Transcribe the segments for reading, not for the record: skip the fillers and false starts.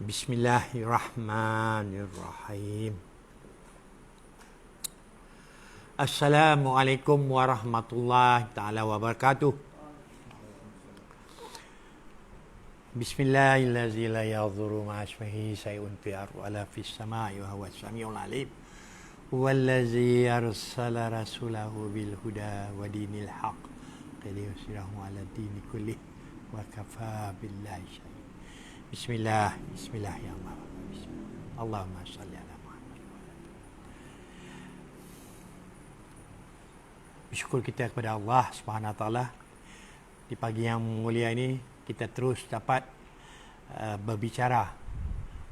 Bismillahirrahmanirrahim. Assalamualaikum warahmatullahi ta'ala wabarakatuh. Bismillahirrahmanirrahim. La yadhurru ma'asmihi shay'un fil ardi wa la fis sama'i wa huwas samiul alim. Huwallazi arsala rasulahu bil huda wa dinil haqq liyuzhirahu 'ala dini kullih wa kafaa billahi shahida. Bismillahirrahmanirrahim. Allahumma shalli ala Muhammad. Bersyukur kita kepada Allah Subhanahu Wa Taala, di pagi yang mulia ini kita terus dapat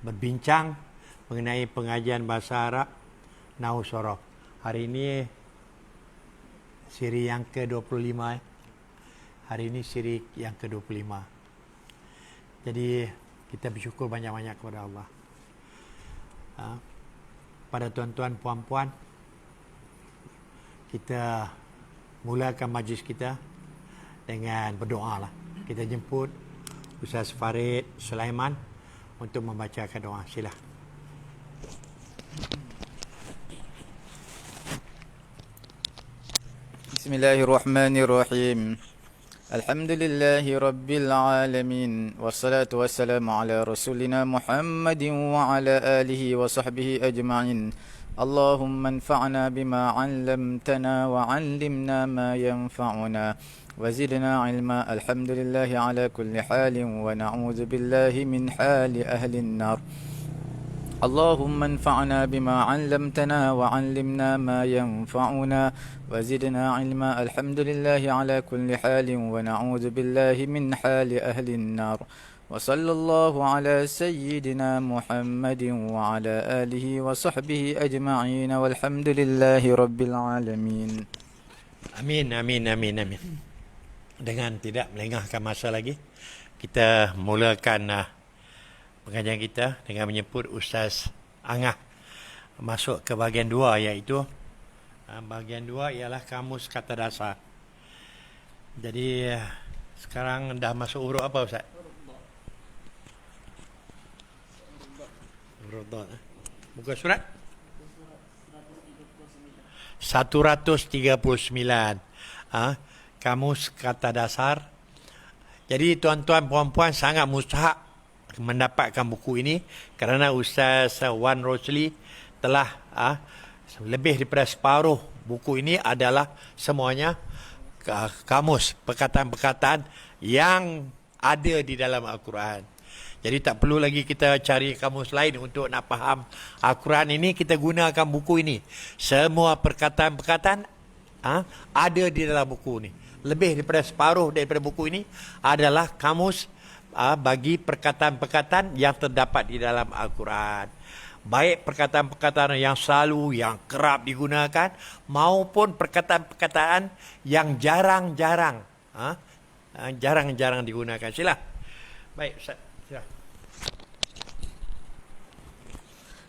berbincang mengenai pengajian bahasa Arab Nahwu Shorof. Hari ini siri yang ke-25. Hari ini siri yang ke-25. Jadi kita bersyukur banyak-banyak kepada Allah. Pada tuan-tuan, puan-puan, kita mulakan majlis kita dengan berdoa lah. Kita jemput Ustaz Farid Sulaiman untuk membacakan doa. Sila. Bismillahirrahmanirrahim. Alhamdulillahi Rabbil Alamin. Wassalatu wassalamu ala Rasulina Muhammadin wa ala alihi wa sahbihi ajma'in. Allahumma anfa'na bima 'allamtana wa 'allimna ma yanfa'una wa zidna 'ilma. Alhamdulillahi ala kulli halin wa na'udzu billahi min hali ahli an-nar. اللهم انفعنا بما علمتنا وعلمنا ما ينفعنا وزدنا علما. الحمد لله على كل حال ونعوذ بالله من حال أهل النار. وصلى الله على سيدنا محمد وعلى آله وصحبه أجمعين والحمد لله رب العالمين. Amin, amin, amin, amin. Dengan tidak melengahkan masa lagi, kita mulakan pengajian kita dengan menyebut Ustaz Angah masuk ke bahagian 2, iaitu bahagian 2 ialah kamus kata dasar. Jadi sekarang dah masuk huruf apa Ustaz? Huruf dot. Muka surat 139. Kamus kata dasar. Jadi tuan-tuan, puan-puan, sangat mustahak mendapatkan buku ini kerana Ustaz Wan Rosli telah lebih daripada separuh buku ini adalah semuanya kamus perkataan-perkataan yang ada di dalam Al-Quran. Jadi tak perlu lagi kita cari kamus lain untuk nak faham Al-Quran ini. Kita gunakan buku ini. Semua perkataan-perkataan ada di dalam buku ini. Lebih daripada separuh daripada buku ini adalah kamus bagi perkataan-perkataan yang terdapat di dalam Al-Quran. Baik perkataan-perkataan yang selalu, yang kerap digunakan, maupun perkataan-perkataan yang jarang-jarang digunakan. Sila. Baik, Ustaz. Sila.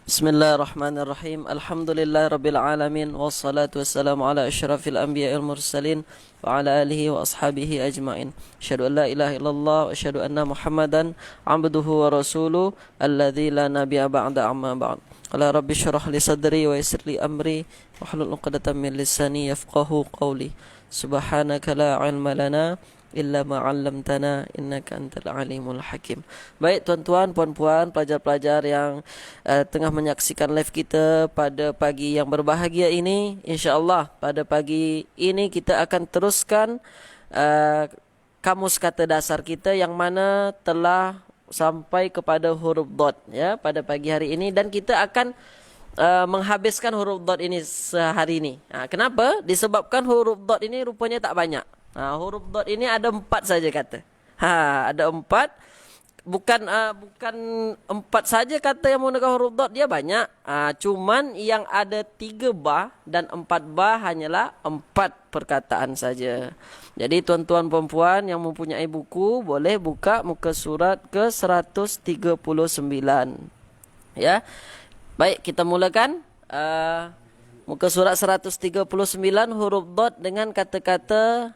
Bismillahirrahmanirrahim. Alhamdulillahirabbil alamin wassalatu wassalamu ala asyrafil anbiya'il mursalin wa ala alihi wa ashabihi ajma'in. Asyhadu an la ilaha illallah wa asyhadu anna Muhammadan 'abduhu wa rasuluhu alladzi la nabiyya ba'da amma ba'd. Qala rabbi shrah li sadri wa yassir li amri wahlul 'uqdatam min lisani yafqahu qawli. Subhanaka la 'ilma lana illa ma 'allamtana innaka antal alimul hakim. Baik tuan-tuan, puan-puan, pelajar-pelajar yang tengah menyaksikan live kita pada pagi yang berbahagia ini, insya-Allah pada pagi ini kita akan teruskan kamus kata dasar kita yang mana telah sampai kepada huruf dot pada pagi hari ini, dan kita akan menghabiskan huruf dot ini sehari ini. Kenapa? Disebabkan huruf dot ini rupanya tak banyak. Huruf dot ini ada 4 saja kata. Ada 4. Bukan 4 saja kata yang menggunakan huruf dot, dia banyak. Cuman yang ada 3 ba dan 4 ba hanyalah 4 perkataan saja. Jadi tuan-tuan puan-puan yang mempunyai buku boleh buka muka surat ke 139. Ya. Baik, kita mulakan. Muka surat 139 huruf dot dengan kata-kata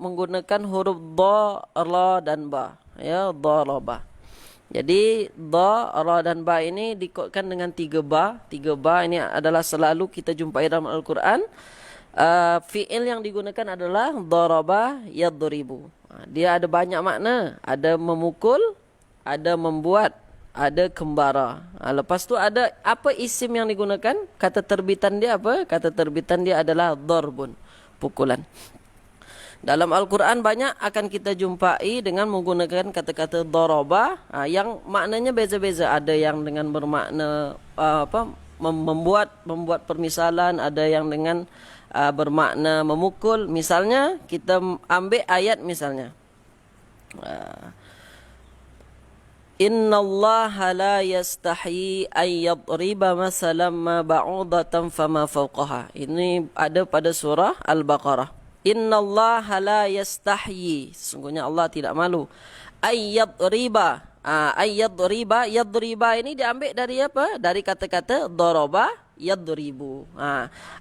menggunakan huruf dha, ra dan ba. Ya, daraba. Jadi dha, ra dan ba ini dikuatkan dengan 3 ba. 3 ba ini adalah selalu kita jumpai dalam Al-Quran. Fi'il yang digunakan adalah daraba yadribu. Dia ada banyak makna. Ada memukul, ada membuat, ada kembara. Lepas tu ada apa isim yang digunakan? Kata terbitan dia apa? Kata terbitan dia adalah darbun, pukulan. Dalam Al-Quran banyak akan kita jumpai dengan menggunakan kata-kata daraba yang maknanya beza-beza. Ada yang dengan bermakna membuat permisalan, ada yang dengan bermakna memukul. Misalnya kita ambil ayat misalnya. Innallaha la yastahi an yadriba masalan ma ba'udatan fama fawqaha. Ini ada pada surah Al-Baqarah. Innallaha la yastahi. Sesungguhnya Allah tidak malu. Ayyadriba. Ayyadriba. Yadriba ini diambil dari apa? Dari kata-kata daraba yadribu.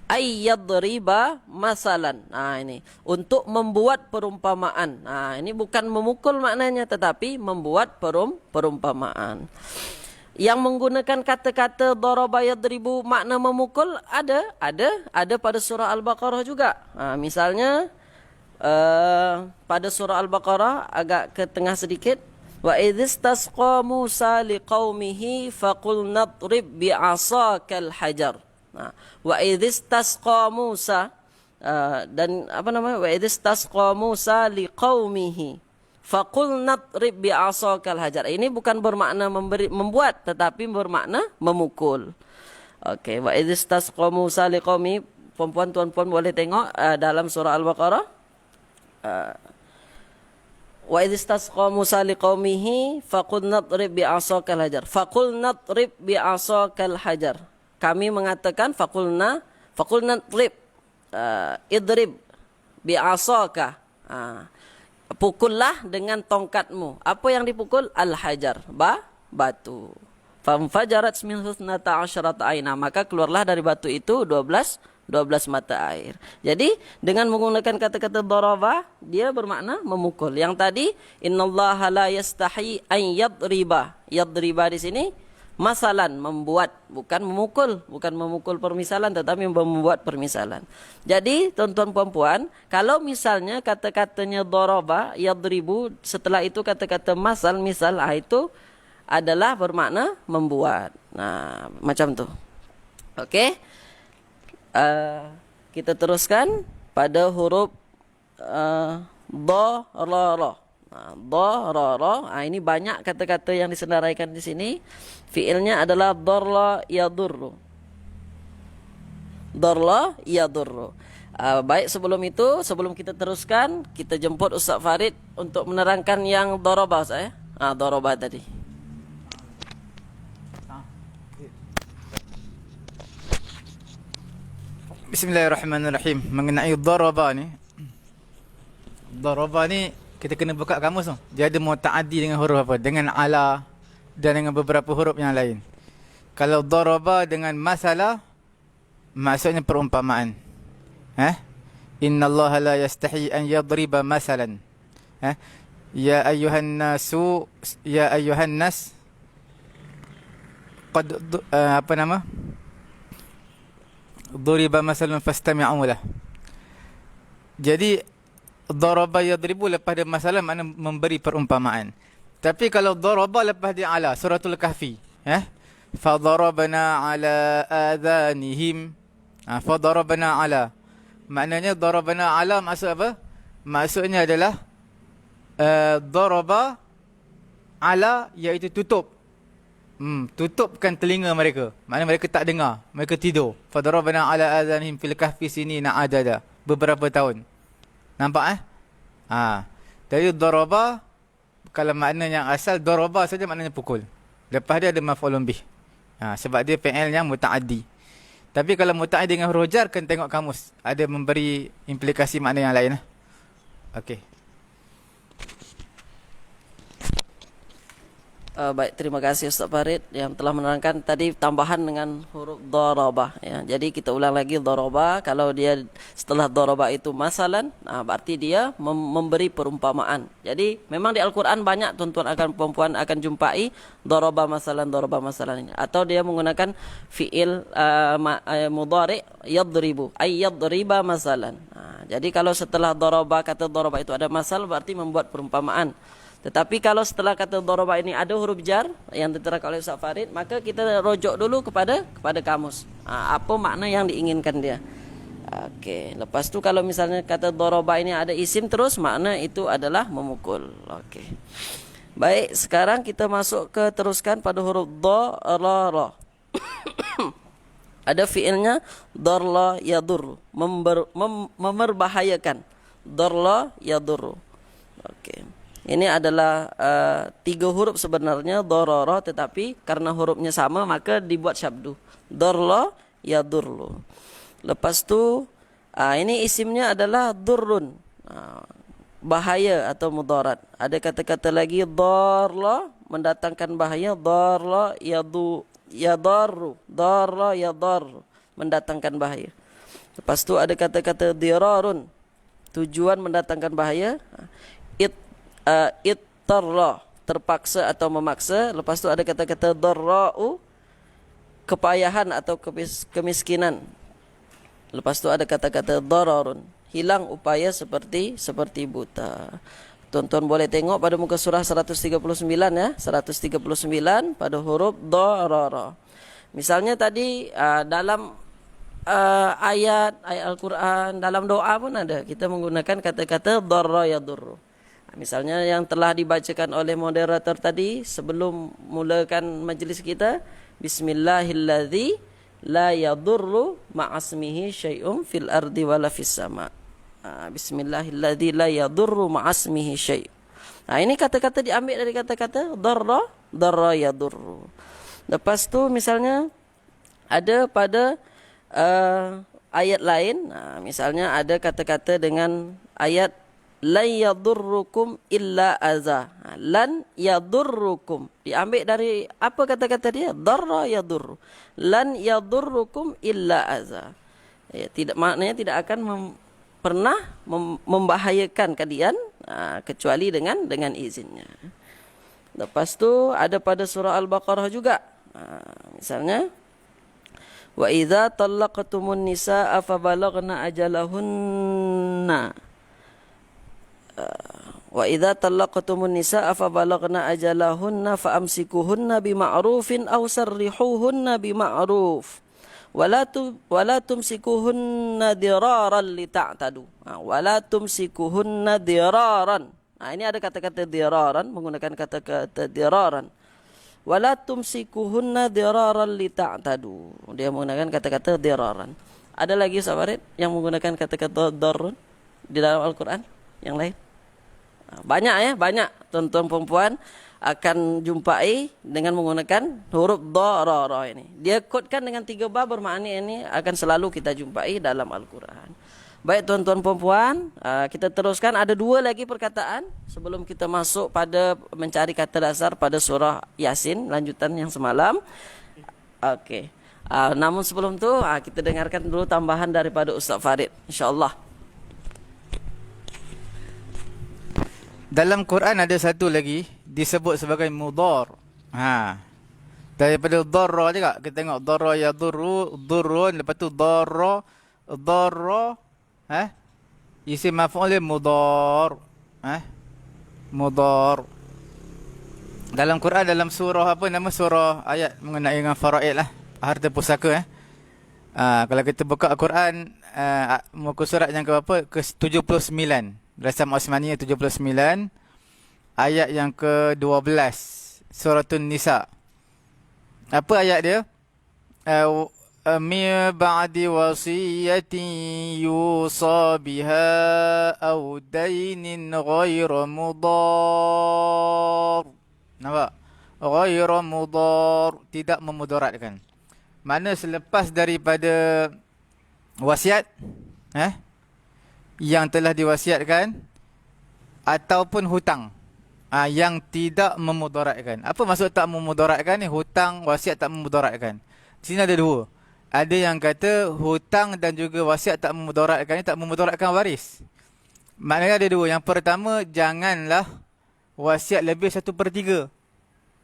Ayyadriba masalan. Ini untuk membuat perumpamaan. Ini bukan memukul maknanya, tetapi membuat perumpamaan. Yang menggunakan kata-kata daraba yadribu makna memukul ada pada surah Al-Baqarah juga. Misalnya pada surah Al-Baqarah agak ke tengah sedikit, wa idzistasqa Musa liqaumihi faqul nadrib bi'asakal hajar. Wa idzistasqa Musa dan wa idzistasqa Musa liqaumihi faqul nadrib bi'asakal hajar. Ini bukan bermakna membuat, tetapi bermakna memukul. Okey, wa idzistasqa Musa liqaumi. Puan-puan, tuan-puan boleh tengok dalam surah Al-Baqarah. Wa idzistasqa Musa liqaumihi faqul nadrib bi'asakal hajar. Faqul nadrib bi'asakal hajar. Kami mengatakan faqulna nadrib idrib bi'asaka. Pukullah dengan tongkatmu. Apa yang dipukul? Al-hajar. Batu. Famfajarat min husnata asyrata aina. Maka keluarlah dari batu itu 12 mata air. Jadi dengan menggunakan kata-kata daraba, dia bermakna memukul. Yang tadi innallaha la yastahi an yadriba. Yadriba di sini masalan, membuat, bukan memukul permisalan, tetapi membuat permisalan. Jadi tuan-tuan puan-puan, kalau misalnya kata-katanya daraba yadribu, setelah itu kata-kata misal, itu adalah bermakna membuat. Macam tu. Okey. Kita teruskan pada huruf dha, ra, ra. Dha, ra, ra. Ini banyak kata-kata yang disenaraikan di sini. Fiilnya adalah darla yadurru. Darla yadurru. Baik, sebelum kita teruskan, kita jemput Ustaz Farid untuk menerangkan yang daraba saya. Daraba tadi. Bismillahirrahmanirrahim. Mengenai daraba ni kita kena buka kamus tu. Dia ada muta'addi dengan huruf apa? Dengan ala dan dengan beberapa huruf yang lain. Kalau daraba dengan masalah, maksudnya perumpamaan. Innallaha la yastahi an yadriba masalan. Ya ayyuhan nas qad duriba masalan fastami'u lah. Jadi daraba yadribu lepas dia masalah makna memberi perumpamaan. Tapi kalau daraba lepas dia ala, suratul kahfi, fadarabna ala adhanihim. Fadarabna ala, maknanya darabna ala maksud apa? Maksudnya adalah daraba ala, iaitu tutup. Tutupkan telinga mereka. Maknanya mereka tak dengar, mereka tidur. Fadarabna ala adhanihim fil kahfi sinina adada, beberapa tahun. Nampak Jadi daraba, kalau makna yang asal daraba saja maknanya pukul. Lepas dia ada maf'ulun bih. Sebab dia fi'il yang muta'addi. Tapi kalau muta'addi dengan huruf jar, kena tengok kamus. Ada memberi implikasi makna yang lain. Okey. Baik, terima kasih Ustaz Farid yang telah menerangkan tadi tambahan dengan huruf darabah ya. Jadi kita ulang lagi darabah, kalau dia setelah darabah itu masalan, berarti dia memberi perumpamaan. Jadi memang di Al-Qur'an banyak tuan-tuan akan perempuan akan jumpai darabah masalan ini, atau dia menggunakan fiil mudhari yadribu ay yadriba masalan. Jadi kalau setelah darabah, kata darabah itu ada masal, berarti membuat perumpamaan. Tetapi kalau setelah kata daraba ini ada huruf jar yang diterangkan oleh Ustaz Farid, maka kita rujuk dulu kepada kamus. Apa makna yang diinginkan dia. Okey, lepas tu kalau misalnya kata daraba ini ada isim terus, makna itu adalah memukul. Okey. Baik, sekarang kita masuk ke teruskan pada huruf darara. Ada fiilnya darla yadur, memberbahayakan. Darla yadur. Okey. Ini adalah 3 huruf sebenarnya darara, tetapi karena hurufnya sama maka dibuat syabdu. Darla yadurlu. Lepas tu ini isimnya adalah durrun. Bahaya atau mudarat. Ada kata-kata lagi darla mendatangkan bahaya, darla yadarru. Darla yadarru mendatangkan bahaya. Lepas tu ada kata-kata dirarun, tujuan mendatangkan bahaya. Ittarra, terpaksa atau memaksa. Lepas tu ada kata-kata darra'u, kepayahan atau kemiskinan. Lepas tu ada kata-kata dararun, hilang upaya seperti buta. Tuan-tuan boleh tengok pada muka surah 139 ya, 139 pada huruf darara. Misalnya tadi dalam ayat Al-Quran, dalam doa pun ada, kita menggunakan kata-kata darra yadurru. Misalnya yang telah dibacakan oleh moderator tadi sebelum mulakan majlis kita, Bismillahilladzi la yadurru ma'asmihi syai'un fil ardi wala fis sama. Bismillahilladzi la yadurru ma'asmihi syai'. Ini kata-kata diambil dari kata-kata darra yadurru. Lepas tu misalnya ada pada ayat lain, misalnya ada kata-kata dengan ayat lan yadurrukum illa aza. Lan yadurrukum diambil dari apa kata-kata dia? Darra yadurru. Lan yadurrukum illa aza. Ya, tidak, maknanya tidak akan pernah membahayakan kalian kecuali dengan izinnya. Lepas tu ada pada surah Al-Baqarah juga. Misalnya wa idza talaqtumun nisaa fa balaghna ajalahunna. Wa idza talaqtumun nisaa fa balaghna ajalahunna fa amsikuhunna bima'rufin aw sarrihuhunna bima'ruf wala tumsikuhunna diraran lita'tadu. Wala tumsikuhunna diraran. Ini ada kata-kata diraran, menggunakan kata-kata diraran. Wala tumsikuhunna diraran lita'tadu. Dia menggunakan kata-kata diraran. Ada lagi sahabat yang menggunakan kata-kata darrun di dalam Al-Quran yang lain? Banyak ya, banyak tuan-tuan perempuan akan jumpai dengan menggunakan huruf darara ini. Dia kodkan dengan 3 ba, bermakna ini akan selalu kita jumpai dalam Al-Quran. Baik tuan-tuan perempuan, kita teruskan. Ada 2 lagi perkataan sebelum kita masuk pada mencari kata dasar pada surah Yasin, lanjutan yang semalam. Okey. Namun sebelum tu kita dengarkan dulu tambahan daripada Ustaz Farid, insya-Allah. Dalam Quran ada satu lagi disebut sebagai mudhar. Daripada darra juga. Kita tengok darra yadurru, durrun, lepas tu darra, isim maf'ul mudhar. Mudhar. Dalam Quran, dalam surah apa nama surah ayat mengenai dengan faraid lah, harta pusaka. Kalau kita buka Al-Quran, muka surat yang ke berapa? Ke 79. Rasam Osmaniyah 79, ayat yang ke-12, Suratun Nisa. Apa ayat dia? Mi ba'di wasiyatin yusa biha aw dainin ghayra mudar. Nampak? Ghayra mudar, tidak memudaratkan. Mana selepas daripada wasiat, yang telah diwasiatkan ataupun hutang. yang tidak memudaratkan. Apa maksud tak memudaratkan ni? Hutang, wasiat tak memudaratkan. Di sini ada dua. Ada yang kata hutang dan juga wasiat tak memudaratkan ni tak memudaratkan waris. Maknanya ada dua. Yang pertama, janganlah wasiat lebih 1/3.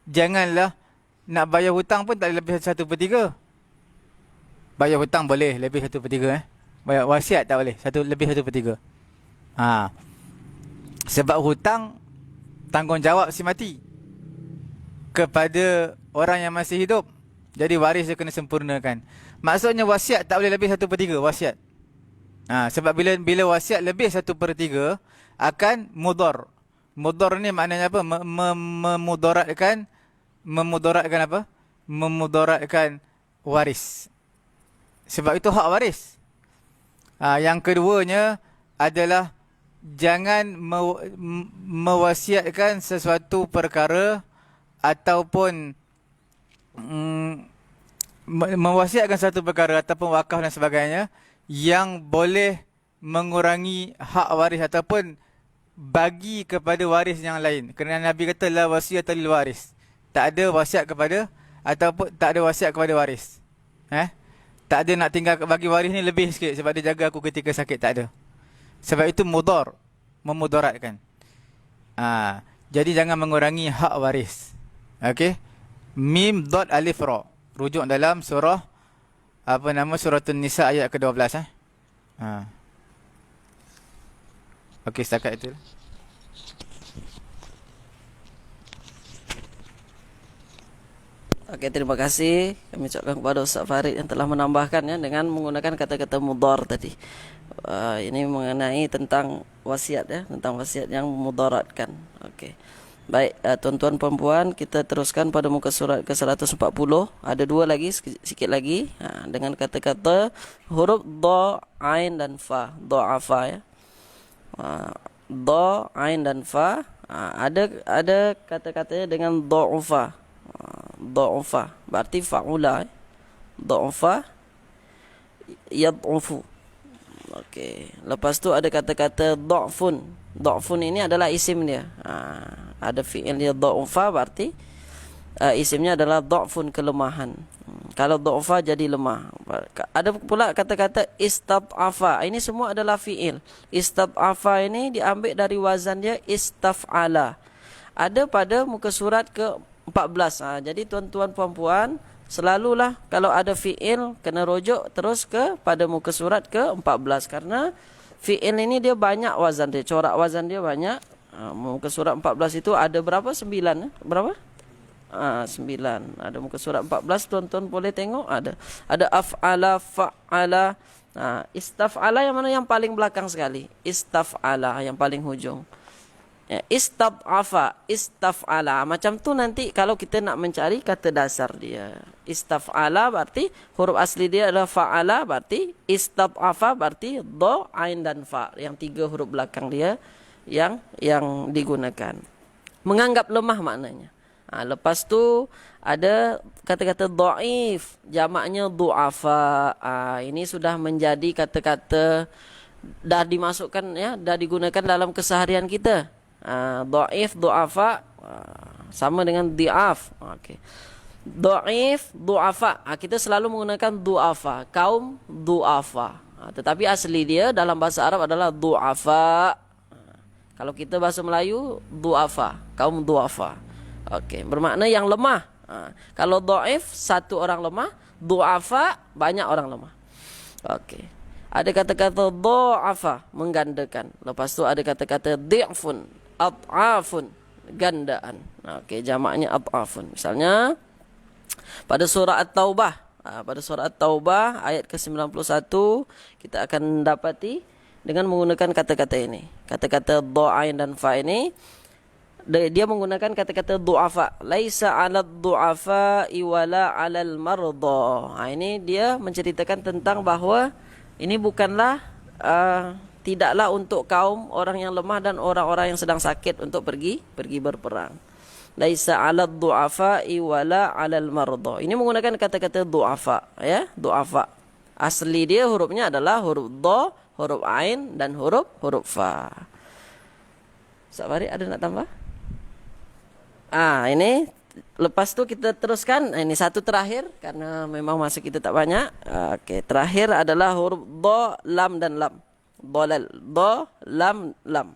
Janganlah nak bayar hutang pun tak boleh lebih 1/3. Bayar hutang boleh lebih 1/3 Bayar wasiat tak boleh lebih 1/3. Sebab hutang tanggungjawab si mati kepada orang yang masih hidup. Jadi waris dia kena sempurnakan. Maksudnya wasiat tak boleh lebih 1/3 wasiat. Sebab bila wasiat lebih 1/3 akan mudar. Mudar ni maknanya apa? Memudaratkan apa? Memudaratkan waris. Sebab itu hak waris. Yang keduanya adalah jangan mewasiatkan sesuatu perkara ataupun mewasiatkan satu perkara ataupun wakaf dan sebagainya yang boleh mengurangi hak waris ataupun bagi kepada waris yang lain. Kerana Nabi kata la wasiyata lil waris. Tak ada wasiat kepada ataupun tak ada wasiat kepada waris. Tak ada nak tinggal bagi waris ni lebih sikit sebab dia jaga aku ketika sakit, tak ada. Sebab itu mudar, memudaratkan. Jadi jangan mengurangi hak waris. Okey. Mim dot alif ra. Rujuk dalam surah surah An-Nisa ayat ke-12 Okey, setakat itu. Okey, terima kasih. Kami ucapkan kepada Ustaz Farid yang telah menambahkan dengan menggunakan kata-kata mudar tadi. Ini mengenai tentang wasiat tentang wasiat yang memudaratkan. Okey. Baik, tuan-tuan puan-puan, kita teruskan pada muka surat ke-140. Ada dua lagi, sikit lagi, dengan kata-kata huruf dha, ain dan fa. Dha'afa dha, ain dan fa. Ada kata-katanya dengan dha'ufa. Dha'ufa berarti fa'ula. Dha'ufa yad'ufu. Okey. Lepas tu ada kata-kata dha'fun. Dha'fun ini adalah isim dia. Ada fi'il dia dha'ufa berarti isimnya adalah dha'fun, kelemahan. Kalau dha'ufa jadi lemah. Ada pula kata-kata istad'afa. Ini semua adalah fi'il. Istad'afa ini diambil dari wazan dia istaf'ala. Ada pada muka surat ke-14. Jadi tuan-tuan puan-puan, selalulah kalau ada fi'il kena rujuk terus pada muka surat ke-14 karena fi'il ini dia banyak wazan dia, corak wazan dia banyak. Muka surat 14 itu ada berapa? 9 berapa? 9. Ada muka surat 14, tuan-tuan boleh tengok ada af'ala, fa'ala. Istaf'ala yang mana yang paling belakang sekali? Istaf'ala yang paling hujung. Istad'afa, istaf'ala. Macam tu nanti kalau kita nak mencari kata dasar dia. Istaf'ala berarti huruf asli dia adalah fa'ala, berarti istad'afa berarti dha, ain dan fa. Yang tiga huruf belakang dia yang digunakan. Menganggap lemah maknanya. Lepas tu ada kata-kata dhaif, jamaknya du'afa. Ini sudah menjadi kata-kata dah dimasukkan dah digunakan dalam keseharian kita. Dhaif, du'afa sama dengan di'af. Okey. Dhaif, du'afa. Kita selalu menggunakan du'afa, kaum du'afa. Tetapi asli dia dalam bahasa Arab adalah du'afa. Kalau kita bahasa Melayu, du'afa, kaum du'afa. Okey, bermakna yang lemah. Kalau dhaif, satu orang lemah. Du'afa, banyak orang lemah. Okey. Ada kata-kata dha'afa, menggandakan. Lepas tu ada kata-kata dhi'fun, at'afun, gandaan. Okey, jamaknya at'afun. Misalnya pada surah At-Taubah. Pada surah At-Taubah ayat ke-91 kita akan dapati dengan menggunakan kata-kata ini. Kata-kata dha, ain dan fa ini dia menggunakan kata-kata du'afa. Laisa 'alad du'afa wala 'alal mardha. Ini dia menceritakan tentang bahawa ini bukanlah tidaklah untuk kaum orang yang lemah dan orang-orang yang sedang sakit untuk pergi berperang. Laisa 'alad du'afa wala 'alal mardha. Ini menggunakan kata-kata du'afa, du'afa. Asli dia hurufnya adalah huruf dha, huruf ain dan huruf fa. Ustaz Farid ada nak tambah? Ini lepas tu kita teruskan. Ini satu terakhir karena memang masa kita tak banyak. Okey, terakhir adalah huruf dha, lam dan lam. Dhalal, dha, lam, lam.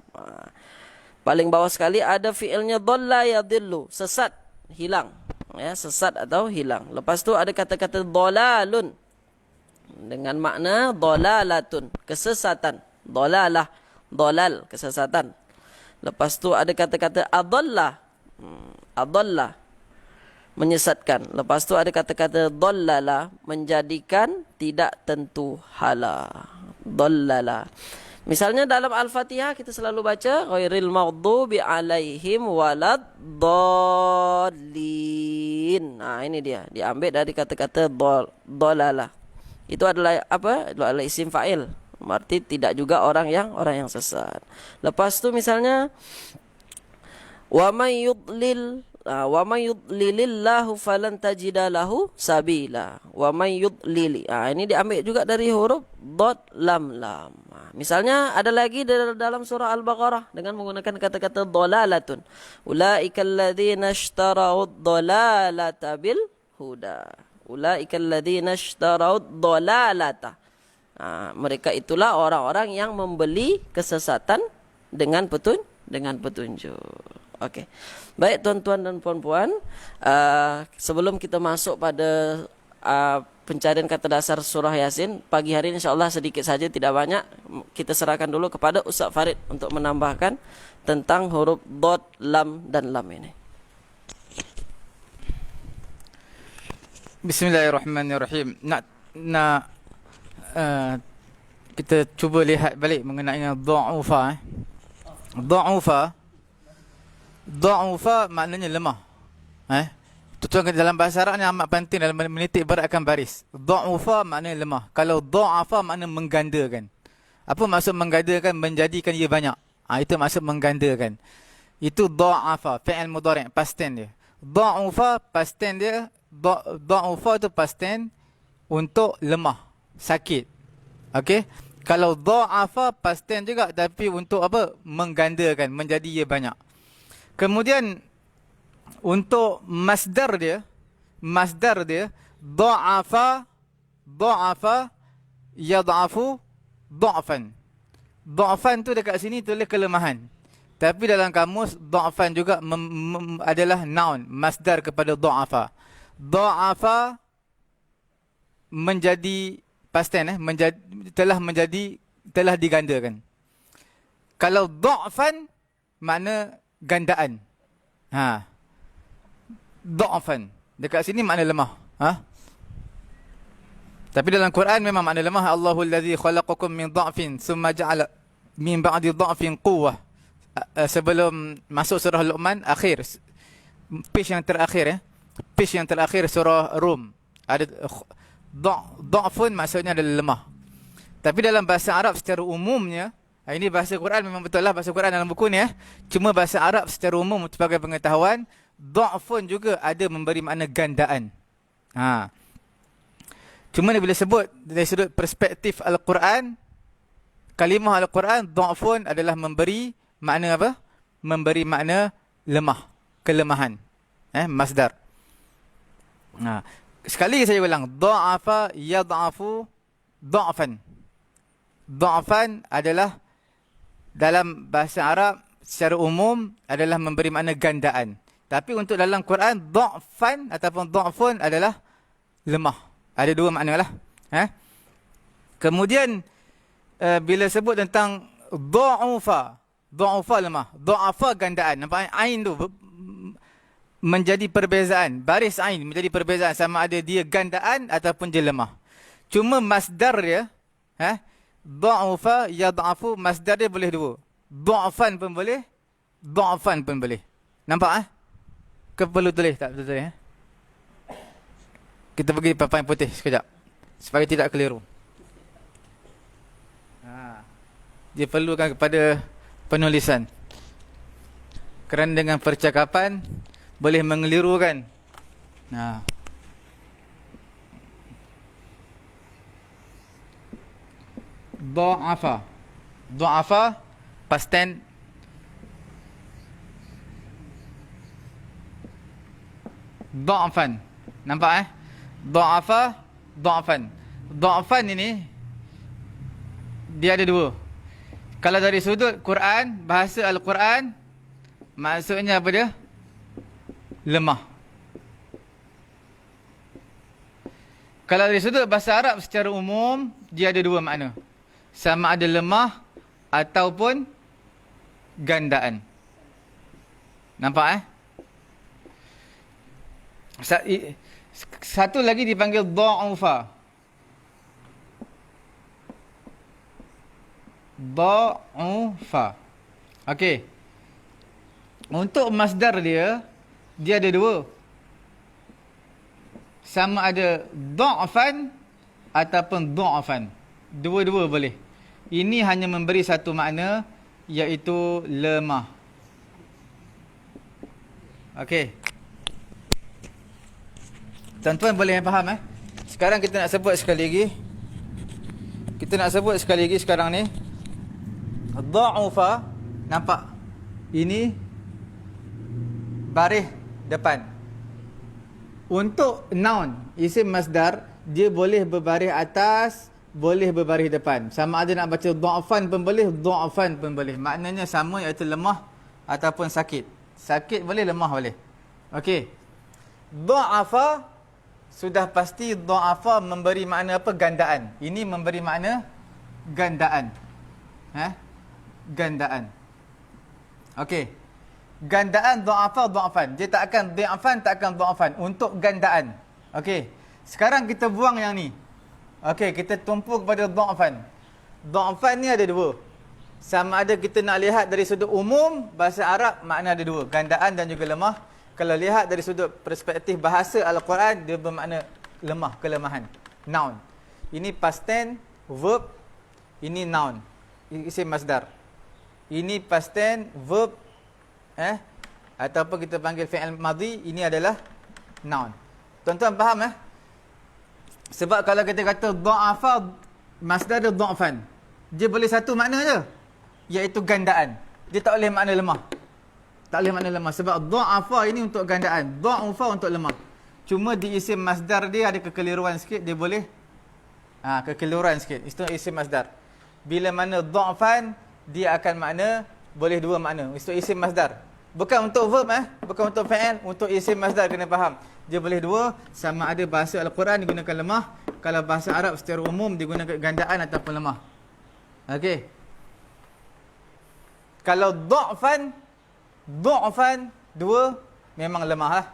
Paling bawah sekali ada fiilnya dhalla yadhillu, sesat, hilang. Ya, sesat atau hilang. Lepas tu ada kata-kata dhalalun dengan makna dhalalatun, kesesatan. Dhalalah, dhalal, kesesatan. Lepas tu ada kata-kata adalla, adalla, menyesatkan. Lepas tu ada kata-kata dhallala, menjadikan tidak tentu hala. Dhallala. Misalnya dalam Al-Fatihah kita selalu baca ghairil maghdubi alaihim waladdallin. Ini dia. Diambil dari kata-kata dhalala. Itu adalah apa? Itu adalah isim fa'il. Berarti tidak juga orang yang sesat. Lepas tu misalnya wa may yudlilillahu falan tajida lahu sabila. Wa may yudlili. Ini diambil juga dari huruf dad lam lam. Misalnya ada lagi dalam surah Al-Baqarah dengan menggunakan kata-kata dhalalatun. Ulaika alladzina ishtarau dhalalata bil huda. Ulaika alladzina ishtarau dhalalata. Mereka itulah orang-orang yang membeli kesesatan dengan petunjuk. Okey. Baik tuan-tuan dan puan-puan, sebelum kita masuk pada pencarian kata dasar surah Yasin, pagi hari ini insyaAllah sedikit saja, tidak banyak. Kita serahkan dulu kepada Ustaz Farid untuk menambahkan tentang huruf dad, lam dan lam ini. Bismillahirrahmanirrahim. Kita cuba lihat balik mengenai dha'ufa. Dha'ufa maknanya lemah. Tuan-tuan dalam bahasa Arab ni amat penting dalam menitik beratkan baris. Dha'ufa maknanya lemah. Kalau dha'afa makna menggandakan. Apa maksud menggandakan? Menjadikan ia banyak. Itu maksud menggandakan. Itu dha'afa, fi'il mudhari', past tense dia. Dha'ufa past tense dia, dha'ufa tu past tense untuk lemah, sakit. Okey? Kalau dha'afa past tense juga tapi untuk apa? Menggandakan, menjadi ia banyak. Kemudian untuk masdar dia dha'afa yad'afu dha'fan. Dha'fan tu dekat sini tulis kelemahan. Tapi dalam kamus dha'fan juga adalah noun, masdar kepada dha'afa. Dha'afa menjadi past tense, telah digandakan. Kalau dha'fan makna gandaan. Dha'fan. Dekat sini makna lemah. Tapi dalam Quran memang makna lemah. Allahul ladzi khalaqakum min dha'fin thumma ja'ala min ba'di dha'fin quwwah. Sebelum masuk surah Luqman akhir, page yang terakhir page yang terakhir surah Rum, ada dha'fun maksudnya adalah lemah. Tapi dalam bahasa Arab secara umumnya, ini bahasa Quran memang betul lah bahasa Quran dalam buku ni cuma bahasa Arab secara umum sebagai pengetahuan, dha'fun juga ada memberi makna gandaan. Cuma bila sebut dari sudut perspektif Al-Quran, kalimah Al-Quran, dha'fun adalah memberi makna apa? Memberi makna lemah, kelemahan. Masdar. Sekali saya ulang, dha'afa yad'afu dha'fan. Dha'fan adalah dalam bahasa Arab secara umum adalah memberi makna gandaan. Tapi untuk dalam Quran, dha'fan ataupun dha'fun adalah lemah. Ada dua makna lah. Kemudian bila sebut tentang dha'ufa lemah, dha'afa gandaan. Nampak ain tu menjadi perbezaan. Baris ain menjadi perbezaan sama ada dia gandaan ataupun dia lemah. Cuma masdar dia, dha'ufa yad'afu, masdar dia boleh dua. Dha'fan pun boleh, dha'fan pun boleh. Nampak perlu tulis tak betul-betul Kita pergi papan putih sekejap supaya tidak keliru. Dia perlukan kepada penulisan. Kerana dengan percakapan boleh mengelirukan. Dha'afa past tense Dha'fan. Nampak Dha'afa, dha'fan. Dha'fan ini dia ada dua. Kalau dari sudut Quran, bahasa Al-Quran, maksudnya apa dia? Lemah. Kalau dari sudut bahasa Arab secara umum, dia ada dua makna. Sama ada lemah ataupun gandaan. Nampak Satu lagi dipanggil dha'ufa. Dha'ufa. Okey. Untuk masdar dia ada dua. Sama ada dha'fan ataupun dha'fan. Dua-dua boleh. Ini hanya memberi satu makna, iaitu lemah. Okey. Tuan-tuan boleh faham Sekarang kita nak sebut sekali lagi. Sekarang ni. Dha'ufa. Nampak? Ini baris depan. Untuk noun, isim masdar, dia boleh berbaris atas, boleh berbaris depan. Sama ada nak baca dha'fan pun boleh, dha'fan pun boleh. Maknanya sama, iaitu lemah ataupun sakit. Sakit boleh, lemah boleh. Okey. Dha'afa, sudah pasti dha'afa memberi makna apa? Gandaan. Ini memberi makna gandaan. Gandaan. Okey. Gandaan dha'afa, dha'fan. Dia tak akan dha'fan, tak akan dha'fan. Untuk gandaan. Okey. Sekarang kita buang yang ni. Okey, kita tumpu kepada dha'fan. Dha'fan ni ada dua. Sama ada kita nak lihat dari sudut umum, bahasa Arab makna ada dua. Gandaan dan juga lemah. Kalau lihat dari sudut perspektif bahasa Al-Quran, dia bermakna lemah, kelemahan. Noun. Ini past tense, verb. Ini noun. Isim masdar. Ini past tense, verb. Ataupun kita panggil fi'il madhi, ini adalah noun. Tuan-tuan faham Sebab kalau kita kata dha'afa, masdar dia dha'fan. Dia boleh satu makna je, iaitu gandaan. Dia tak boleh makna lemah. Tak boleh makna lemah. Sebab dha'afa ini untuk gandaan, dha'ufa untuk lemah. Cuma di isim masdar dia ada kekeliruan sikit, dia boleh kekeliruan sikit. Itu isim masdar. Bila mana dha'fan, dia akan makna boleh dua makna. Itu isim masdar. Bukan untuk verb bukan untuk fi'il, untuk isim masdar, kena faham. Dia boleh dua, sama ada bahasa Al-Quran digunakan lemah, kalau bahasa Arab secara umum digunakan gandaan ataupun lemah. Okey. Kalau dha'fan dua memang lemah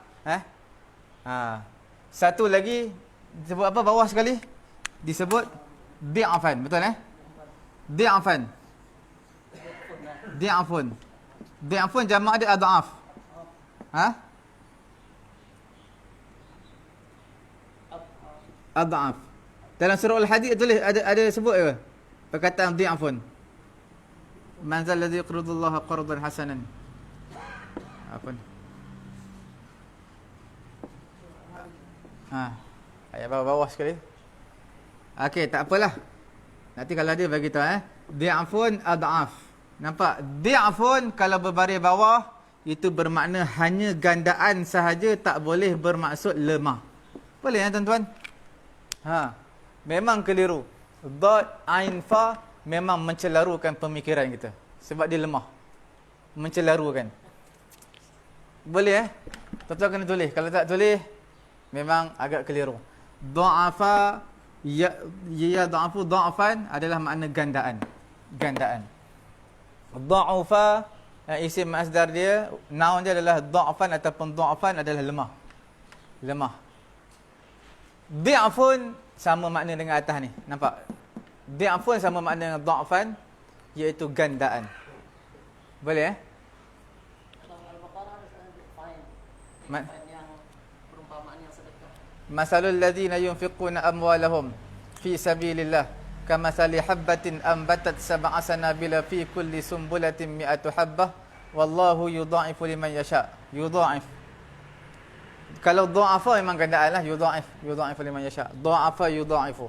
Satu lagi disebut apa bawah sekali? Disebut dhi'afan, betul Dhi'afan. Dhi'afun jamak dia adhaf. Adhaf. Dalam surah Al-Hadid tulis ada sebut ke perkataan dhi'afun. Man zal ladzi yaqridullaha qardan hasanan. Apa ni? Ayat bawah sekali. Okey, tak apalah. Nanti kalau ada bagi tahu dhi'afun adhaf. Nampak? Dhi'afun kalau berbaris bawah, itu bermakna hanya gandaan sahaja, tak boleh bermaksud lemah. Boleh tuan-tuan? Memang keliru. Dhad, ain, fa memang mencelarukan pemikiran kita. Sebab dia lemah. Mencelarukan. Boleh tuan-tuan kena tulis. Kalau tak tulis, memang agak keliru. Dha'afa, dha'afu, dha'afan adalah makna gandaan. Dha'ufa, isim masdar dia, noun dia adalah dha'fan ataupun dha'fan adalah lemah. Dhi'afun sama makna dengan atas ni. Nampak? Dhi'afun sama makna dengan dha'fan, iaitu gandaan. Boleh yang perumpamaan yang sedekah. Masalul ladzina yunfiquna amwalahum fi sabilillah kamathali habbatin ambatat sab'a sanabila fi kulli sumbulatin mi'atu habbah wallahu yudha'ifu liman yasha. Yudha'if. Kalau dha'afa memang gandaan lah, yudha'ifu liman yasha. Dha'afa yudha'ifu.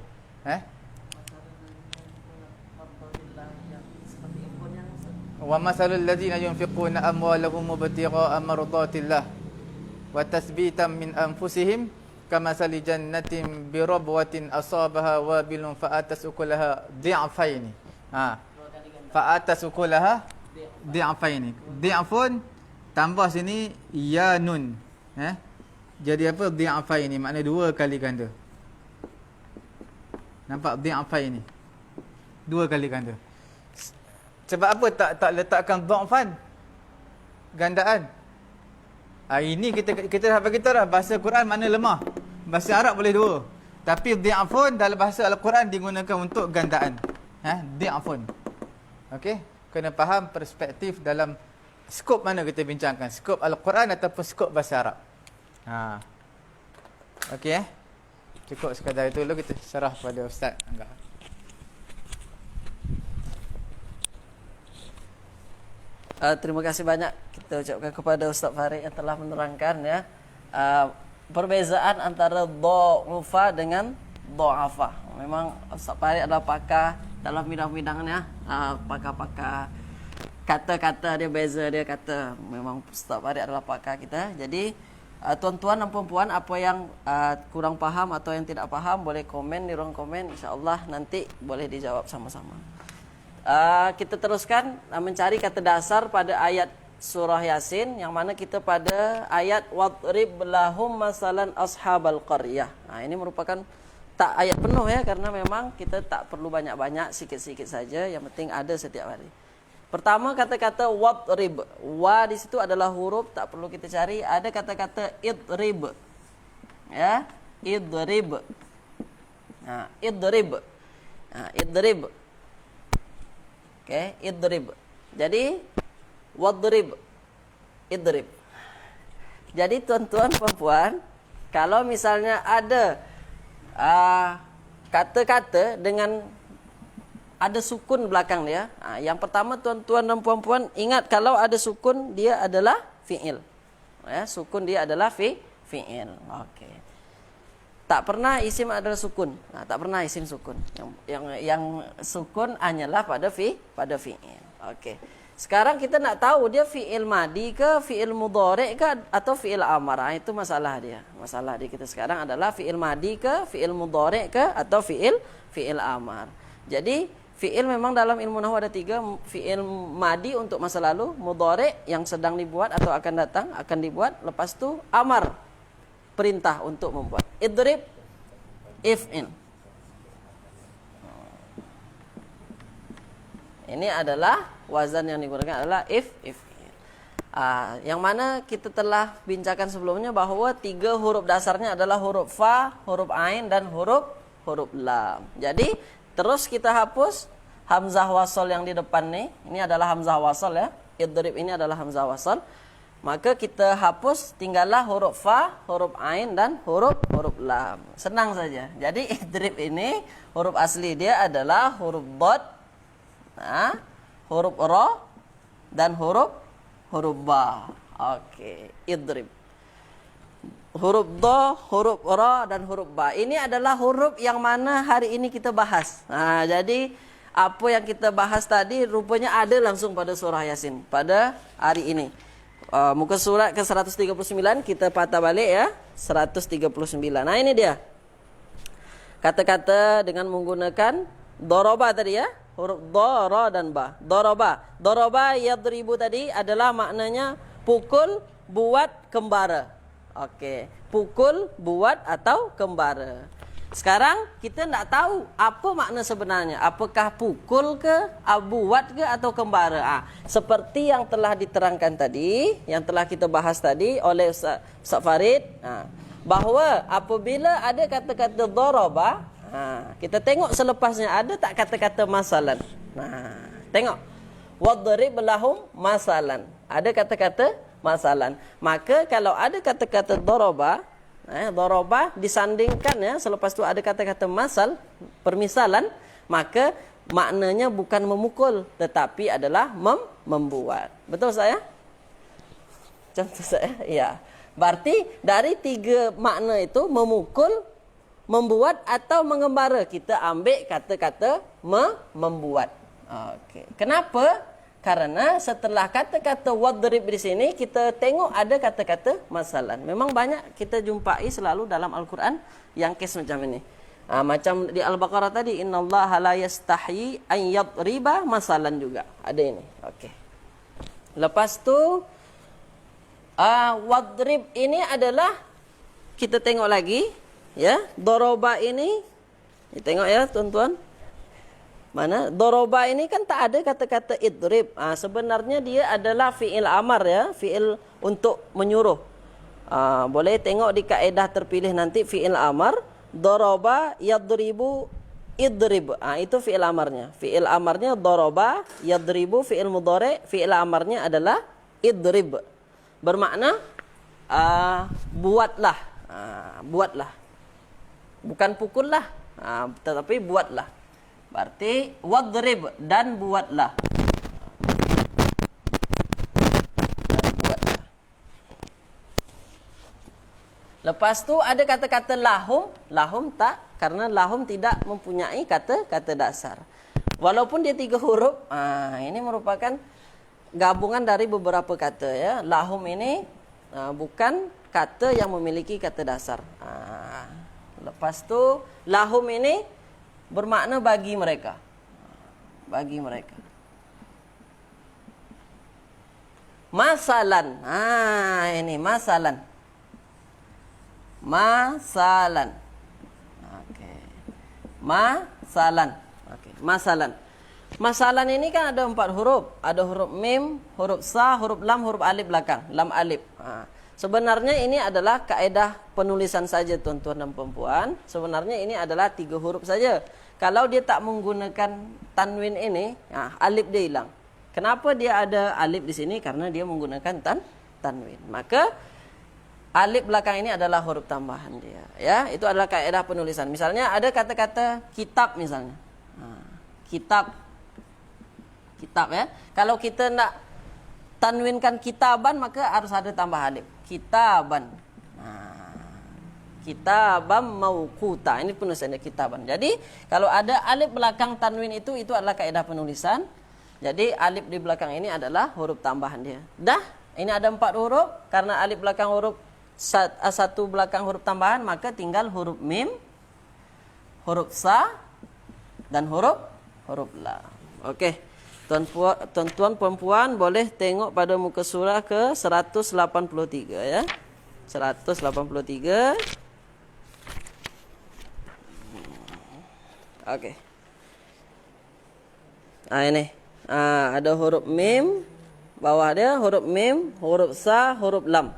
Wa masalul ladzina yunfiquna amwalahum mubtigha'a mardatillah wa tasbitan min anfusihim kamathali jannatin bi rabwatin asabaha wabilun fa'atas ukulaha dhi'afaini. Fa'atas ukulaha dhi'afaini. Dhi'afun tambah sini ya nun. Jadi apa? Dhi'afaini makna 2 kali ganda. Nampak dhi'afaini? 2 kali ganda. Sebab apa tak letakkan dha'fan? Gandaan. Ini kita dah bagi tahu dah bahasa Quran mana lemah. Bahasa Arab boleh 2. Tapi dhi'afun dalam bahasa Al-Quran digunakan untuk gandaan. Dhi'afun. Okey, kena faham perspektif dalam skop mana kita bincangkan, skop Al-Quran ataupun skop bahasa Arab. Okey cukup sekadar itu dulu, kita serah pada ustaz. Enggak. Terima kasih banyak kita ucapkan kepada Ustaz Farid yang telah menerangkan ya perbezaan antara dha'ufa dengan dha'afa. Memang Ustaz Farid adalah pakar dalam bidang-bidangnya, pakar-pakar kata-kata dia beza, dia kata memang Ustaz Farid adalah pakar kita. Jadi tuan-tuan dan puan-puan, apa yang kurang faham atau yang tidak faham boleh komen di ruang komen, insya-Allah nanti boleh dijawab sama-sama. Kita teruskan mencari kata dasar pada ayat surah Yasin, yang mana kita pada ayat wadrib lahum masalan ashabal qaryah. Ini merupakan tak ayat penuh ya, karena memang kita tak perlu banyak-banyak, sikit-sikit saja, yang penting ada setiap hari. Pertama kata-kata wadrib, wa di situ adalah huruf, tak perlu kita cari. Ada kata-kata idrib, ya, idrib, idrib, idrib. Oke, idrib. Jadi wadrib, idrib. Jadi tuan-tuan puan-puan, kalau misalnya ada kata-kata dengan ada sukun belakang dia, yang pertama tuan-tuan dan puan-puan ingat, kalau ada sukun dia adalah fi'il. Ya, sukun dia adalah fi'il. Oke. Tak pernah isim adalah sukun. Tak pernah isim sukun. Yang sukun hanyalah pada fi'il. Okey. Sekarang kita nak tahu dia fi'il madi ke, fi'il mudhari' ke, atau fi'il amar. Itu masalah dia. Masalah dia kita sekarang adalah fi'il madi ke, fi'il mudhari' ke, atau fi'il amar. Jadi fi'il memang dalam ilmu nahwu ada 3. Fi'il madi untuk masa lalu, mudhari' yang sedang dibuat atau akan datang, akan dibuat. Lepas tu amar, perintah untuk membuat. Idrib, if'il. Ini adalah wazan yang digunakan adalah if'il. Yang mana kita telah bincangkan sebelumnya bahwa 3 huruf dasarnya adalah huruf fa, huruf ain, dan huruf lam. Jadi terus kita hapus hamzah wasal yang di depan nih. Ini adalah hamzah wasal ya. Idrib ini adalah hamzah wasal. Maka kita hapus, tinggallah huruf fa, huruf ain, dan huruf lam. Senang saja. Jadi idrib ini huruf asli dia adalah huruf dad, huruf ra, dan huruf ba. Oke, idrib. Huruf da, huruf ra, dan huruf ba. Ini adalah huruf yang mana hari ini kita bahas. Jadi apa yang kita bahas tadi rupanya ada langsung pada surah Yasin pada hari ini. Muka surat ke 139 kita patah balik ya. 139. Nah ini dia. Kata-kata dengan menggunakan doroba tadi ya. Huruf do, ro, dan ba. Doroba. Doroba yadribu tadi adalah maknanya pukul, buat, kembara. Oke. Pukul, buat, atau kembara. Sekarang kita tidak tahu apa makna sebenarnya. Apakah pukul ke, buat ke, atau kembara. Seperti yang telah diterangkan tadi, yang telah kita bahas tadi oleh Ustaz Farid, bahawa apabila ada kata-kata daraba, kita tengok selepasnya ada tak kata-kata masalan. Tengok. Wadrib lahum masalan. Ada kata-kata masalan. Maka kalau ada kata-kata daraba, daraba disandingkan ya, selepas itu ada kata-kata masal, permisalan, maka maknanya bukan memukul tetapi adalah membuat. Betul saya? Contoh saya? Ya. Berarti dari 3 makna itu, memukul, membuat, atau mengembara, kita ambil kata-kata membuat. Okey. Kenapa? Karena setelah kata-kata wadrib di sini kita tengok ada kata-kata masalan. Memang banyak kita jumpai selalu dalam Al-Quran yang kes macam ini. Macam di Al-Baqarah tadi, innallaha la yastahyi an yadriba masalan juga. Ada ini. Okey. Lepas tu wadrib ini adalah kita tengok lagi ya, doroba ini tengok ya tuan-tuan. Mana doroba ini kan tak ada kata-kata idrib. Sebenarnya dia adalah fi'il amar ya, fi'il untuk menyuruh. Boleh tengok di kaedah terpilih nanti fi'il amar, doroba yadribu idrib. Itu fi'il amarnya. Fi'il amarnya doroba yadribu, fi'il mudhari, fi'il amarnya adalah idrib. Bermakna buatlah. Buatlah. Bukan pukullah, tetapi buatlah. Berarti wadrib dan buatlah. Lepas tu ada kata-kata lahum. Lahum tak, karena lahum tidak mempunyai kata dasar. Walaupun dia 3 huruf, ini merupakan gabungan dari beberapa kata ya. Lahum ini bukan kata yang memiliki kata dasar. Lepas tu lahum ini bermakna bagi mereka. Bagi mereka. Masalan. Ini masalan. Masalan. Okey. Masalan. Okey, masalan. Masalan ini kan ada 4 huruf. Ada huruf mim, huruf sa, huruf lam, huruf alif belakang. Lam alif. Sebenarnya ini adalah kaedah penulisan saja tuan-tuan dan puan-puan. Sebenarnya ini adalah 3 huruf saja. Kalau dia tak menggunakan tanwin ini, alif dia hilang. Kenapa dia ada alif di sini? Karena dia menggunakan tanwin. Maka alif belakang ini adalah huruf tambahan dia. Ya, itu adalah kaedah penulisan. Misalnya ada kata-kata kitab misalnya. Kitab. Kitab ya. Kalau kita nak tanwinkan kitaban maka harus ada tambah alif. Kitaban. Kitabam mauquta. Ini penulisannya kitaban. Jadi kalau ada alif belakang tanwin itu adalah kaedah penulisan. Jadi alif di belakang ini adalah huruf tambahan dia. Dah, ini ada 4 huruf. Karena alif belakang huruf satu belakang huruf tambahan, maka tinggal huruf mim, huruf sa dan huruf lam. Okey. Tuan-tuan perempuan boleh tengok pada muka surah ke 183 ya. 183. Okey. Ini. Ada huruf mim, bawah dia huruf mim, huruf sa, huruf lam.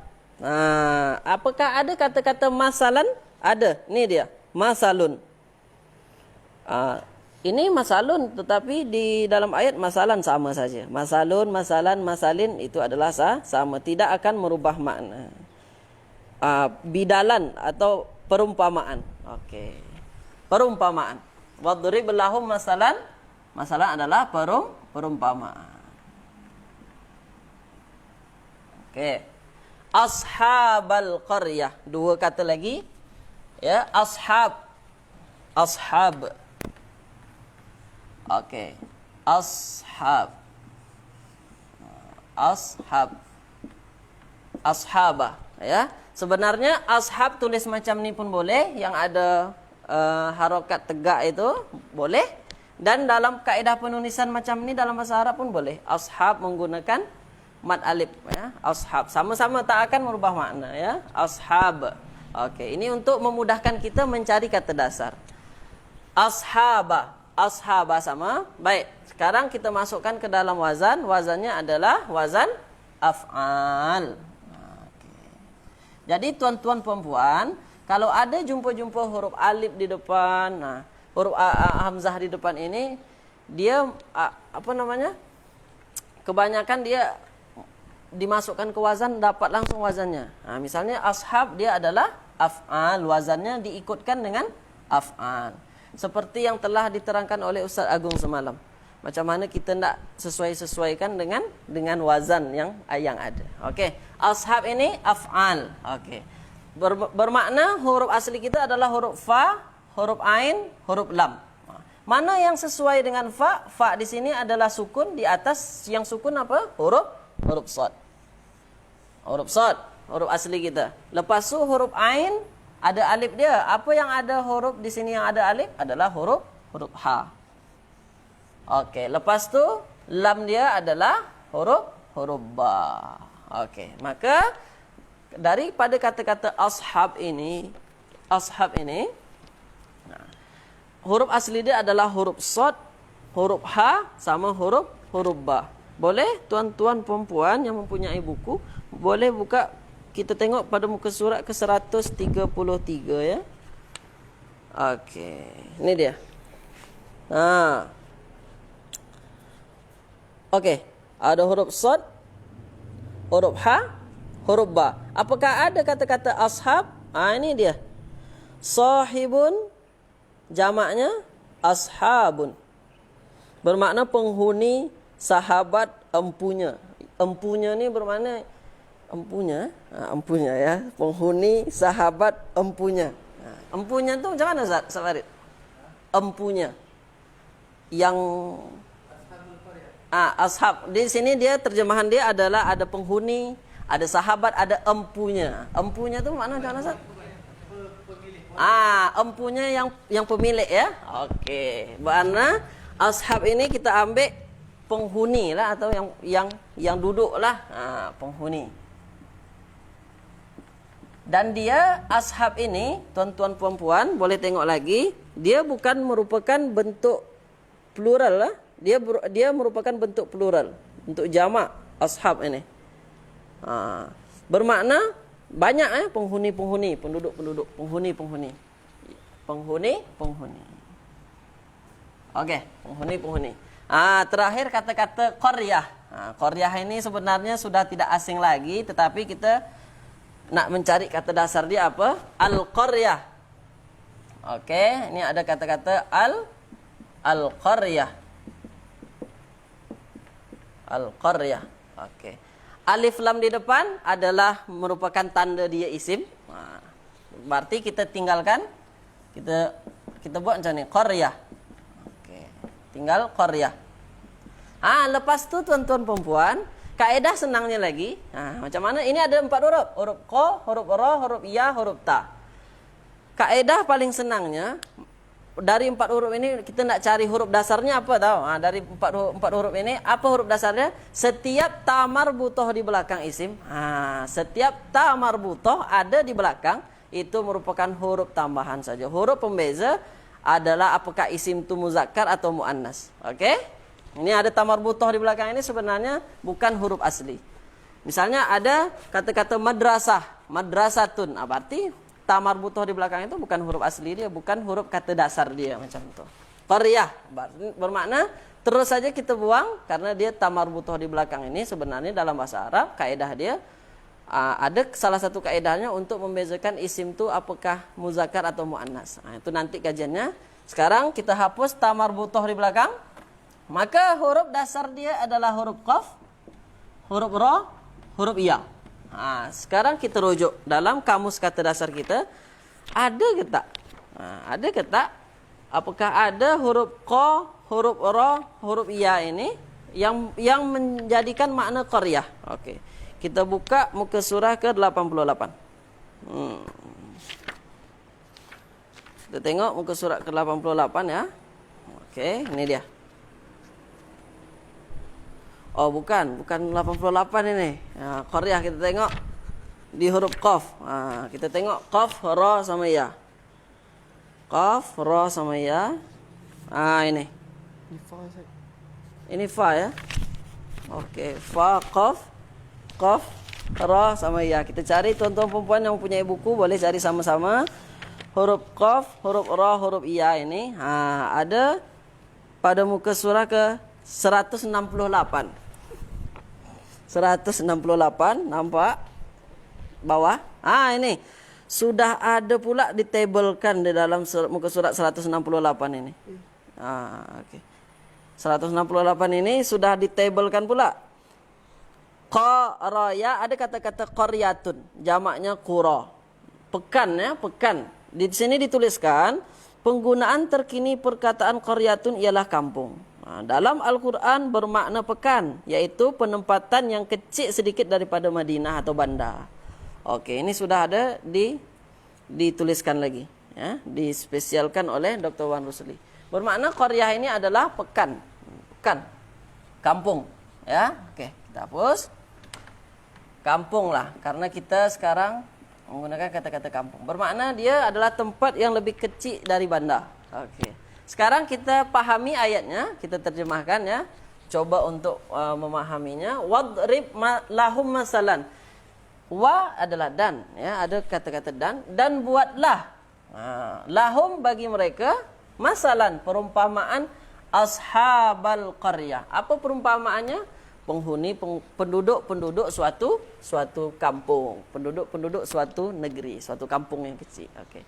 Apakah ada kata-kata masalan? Ada. Ini dia. Masalun. Ini masalun, tetapi di dalam ayat masalan sama saja. Masalun, masalan, masalin itu adalah sama. Tidak akan merubah makna. Bidalan atau perumpamaan. Okey. Perumpamaan. Wadrib lahum masalan. Masalan adalah perumpamaan. Okey. Ashabal qaryah. 2 kata lagi. Ya, ashab. Ashab. Okey. Ashab. Ashab. Ashabah, ya. Sebenarnya ashab tulis macam ni pun boleh, yang ada harokat tegak itu boleh, dan dalam kaedah penulisan macam ni dalam bahasa Arab pun boleh. Ashab menggunakan mad alif ya. Ashab sama-sama tak akan merubah makna ya. Ashab. Okey, ini untuk memudahkan kita mencari kata dasar. Ashaba. Ashaba sama. Baik, sekarang kita masukkan ke dalam wazan. Wazannya adalah wazan af'al. Jadi tuan-tuan perempuan, kalau ada jumpa-jumpa huruf alif di depan, huruf hamzah di depan ini, dia kebanyakan dia dimasukkan ke wazan, dapat langsung wazannya. Misalnya ashab dia adalah af'al, wazannya diikutkan dengan af'al. Seperti yang telah diterangkan oleh Ustaz Agung semalam. Macam mana kita nak sesuaikan dengan wazan yang ada. Okey. Ashab ini af'al. Okey. Bermakna huruf asli kita adalah huruf fa, huruf ain, huruf lam. Mana yang sesuai dengan fa? Fa di sini adalah sukun, di atas yang sukun apa? Huruf shad. Huruf shad, huruf asli kita. Lepas tu huruf ain ada alif dia. Apa yang ada huruf di sini yang ada alif adalah huruf ha. Okey, lepas tu lam dia adalah huruf ba. Okey, maka daripada kata-kata ashab ini huruf asli dia adalah huruf shad, huruf ha sama huruf ba. Boleh tuan-tuan perempuan yang mempunyai buku boleh buka, kita tengok pada muka surat ke 133 ya. Okey, ini dia. Okey, ada huruf shad, huruf ha, huruf ba. Apakah ada kata-kata ashab? Ini dia. Sahibun, jamaknya ashabun. Bermakna penghuni, sahabat, empunya. Empunya ni bermakna empunya ya. Penghuni, sahabat, empunya. Empunya tu macam mana Ustaz Farid? Empunya. Yang ashab. Di sini dia terjemahan dia adalah ada penghuni, ada sahabat, ada empunya. Empunya tu makna macam mana Ustaz? Empunya yang pemilik ya. Okey. Bermakna ashab ini kita ambil penghuni lah, atau yang duduk lah. Penghuni. Dan dia ashab ini, tuan-tuan puan-puan boleh tengok lagi, dia bukan merupakan bentuk plural lah. Dia merupakan bentuk plural, bentuk jamak ashab ini. Bermakna banyak penghuni-penghuni, penduduk-penduduk, penghuni-penghuni. Penghuni-penghuni. Okey, penghuni-penghuni. Terakhir kata-kata qaryah. Qaryah ini sebenarnya sudah tidak asing lagi, tetapi kita nak mencari kata dasar dia apa? Al-qaryah. Okey, ini ada kata-kata al-qaryah. Al-qaryah. Okey. Alif lam di depan adalah merupakan tanda dia isim. Berarti kita tinggalkan, kita buat macam ni, qaryah. Okey. Tinggal qaryah. Lepas tu tuan-tuan perempuan, kaedah senangnya lagi. Macam mana? Ini ada 4 huruf. Huruf qa, huruf ra, huruf ya, huruf ta. Kaedah paling senangnya, dari 4 huruf ini kita nak cari huruf dasarnya apa tahu? Dari 4 huruf ini apa huruf dasarnya? Setiap ta marbutoh di belakang isim, setiap ta marbutoh ada di belakang itu merupakan huruf tambahan saja. Huruf pembeza adalah apakah isim itu muzakkar atau muannas. Okey? Ini ada ta marbutoh di belakang ini sebenarnya bukan huruf asli. Misalnya ada kata-kata madrasah, madrasatun. Berarti ta marbutoh di belakang itu bukan huruf asli dia, bukan huruf kata dasar dia macam tu. Qaryah bermakna terus saja kita buang karena dia ta marbutoh di belakang ini sebenarnya dalam bahasa Arab kaedah dia ada salah satu kaedahnya untuk membezakan isim tu apakah muzakkar atau muannas. Itu nanti kajiannya. Sekarang kita hapus ta marbutoh di belakang. Maka huruf dasar dia adalah huruf qaf, huruf ra, huruf ya. Sekarang kita rujuk dalam kamus kata dasar kita, ada ke tak? Ada ke tak? Apakah ada huruf qa, huruf ra, huruf ya ini yang menjadikan makna qaryah? Okey. Kita buka muka surah ke-88. Kita tengok muka surah ke-88 ya. Okey, ini dia. Oh bukan 88 ini. Qaryah kita tengok di huruf qaf. Kita tengok qaf, ra sama ya. Qaf, ra sama ya. Ini. Ini fa ya. Okey, fa qaf, ra sama ya. Kita cari tuan-tuan perempuan yang mempunyai buku boleh cari sama-sama. Huruf qaf, huruf ra, huruf ya ini. Ada pada muka surah ke 168. 168 nampak bawah. Ini sudah ada pula ditabelkan di dalam muka surat 168 ini. Okey. 168 ini sudah ditabelkan pula. Qaraya ada kata-kata qaryatun, jamaknya qura. Pekan ya, pekan. Di sini dituliskan penggunaan terkini perkataan qaryatun ialah kampung. Dalam Al-Quran bermakna pekan, iaitu penempatan yang kecil sedikit daripada Madinah atau bandar. Okey, ini sudah ada dituliskan lagi, ya, dispesialkan oleh Dr. Wan Rusli. Bermakna qaryah ini adalah pekan, kampung, ya. Okey, kita hapus kampung lah, karena kita sekarang menggunakan kata-kata kampung. Bermakna dia adalah tempat yang lebih kecil dari bandar. Okey. Sekarang kita pahami ayatnya, kita terjemahkan, ya. Coba untuk memahaminya. Wadrib lahum masalan. Wa adalah dan, ya, ada kata-kata dan buatlah lahum bagi mereka masalan, perumpamaan ashabal qaryah. Apa perumpamaannya? Penduduk suatu kampung, penduduk suatu negeri, suatu kampung yang kecil. Okey.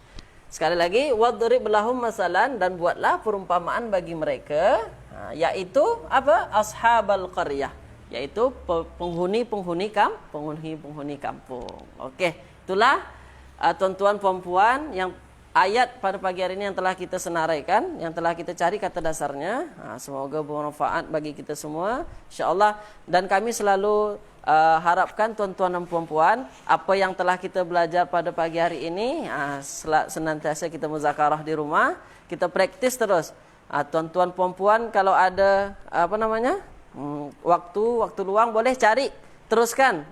Sekali lagi, wadrib lahum masalan, dan buatlah perumpamaan bagi mereka, yaitu apa? Ashabal qaryah, yaitu penghuni kampung. Okey, itulah tuan-tuan puan-puan yang ayat pada pagi hari ini yang telah kita senaraikan, yang telah kita cari kata dasarnya. Semoga bermanfaat bagi kita semua, insya-Allah. Dan kami selalu harapkan tuan-tuan dan puan-puan, apa yang telah kita belajar pada pagi hari ini, senantiasa kita muzakarah di rumah, kita praktis terus. Tuan-tuan puan-puan kalau ada waktu luang, boleh cari teruskan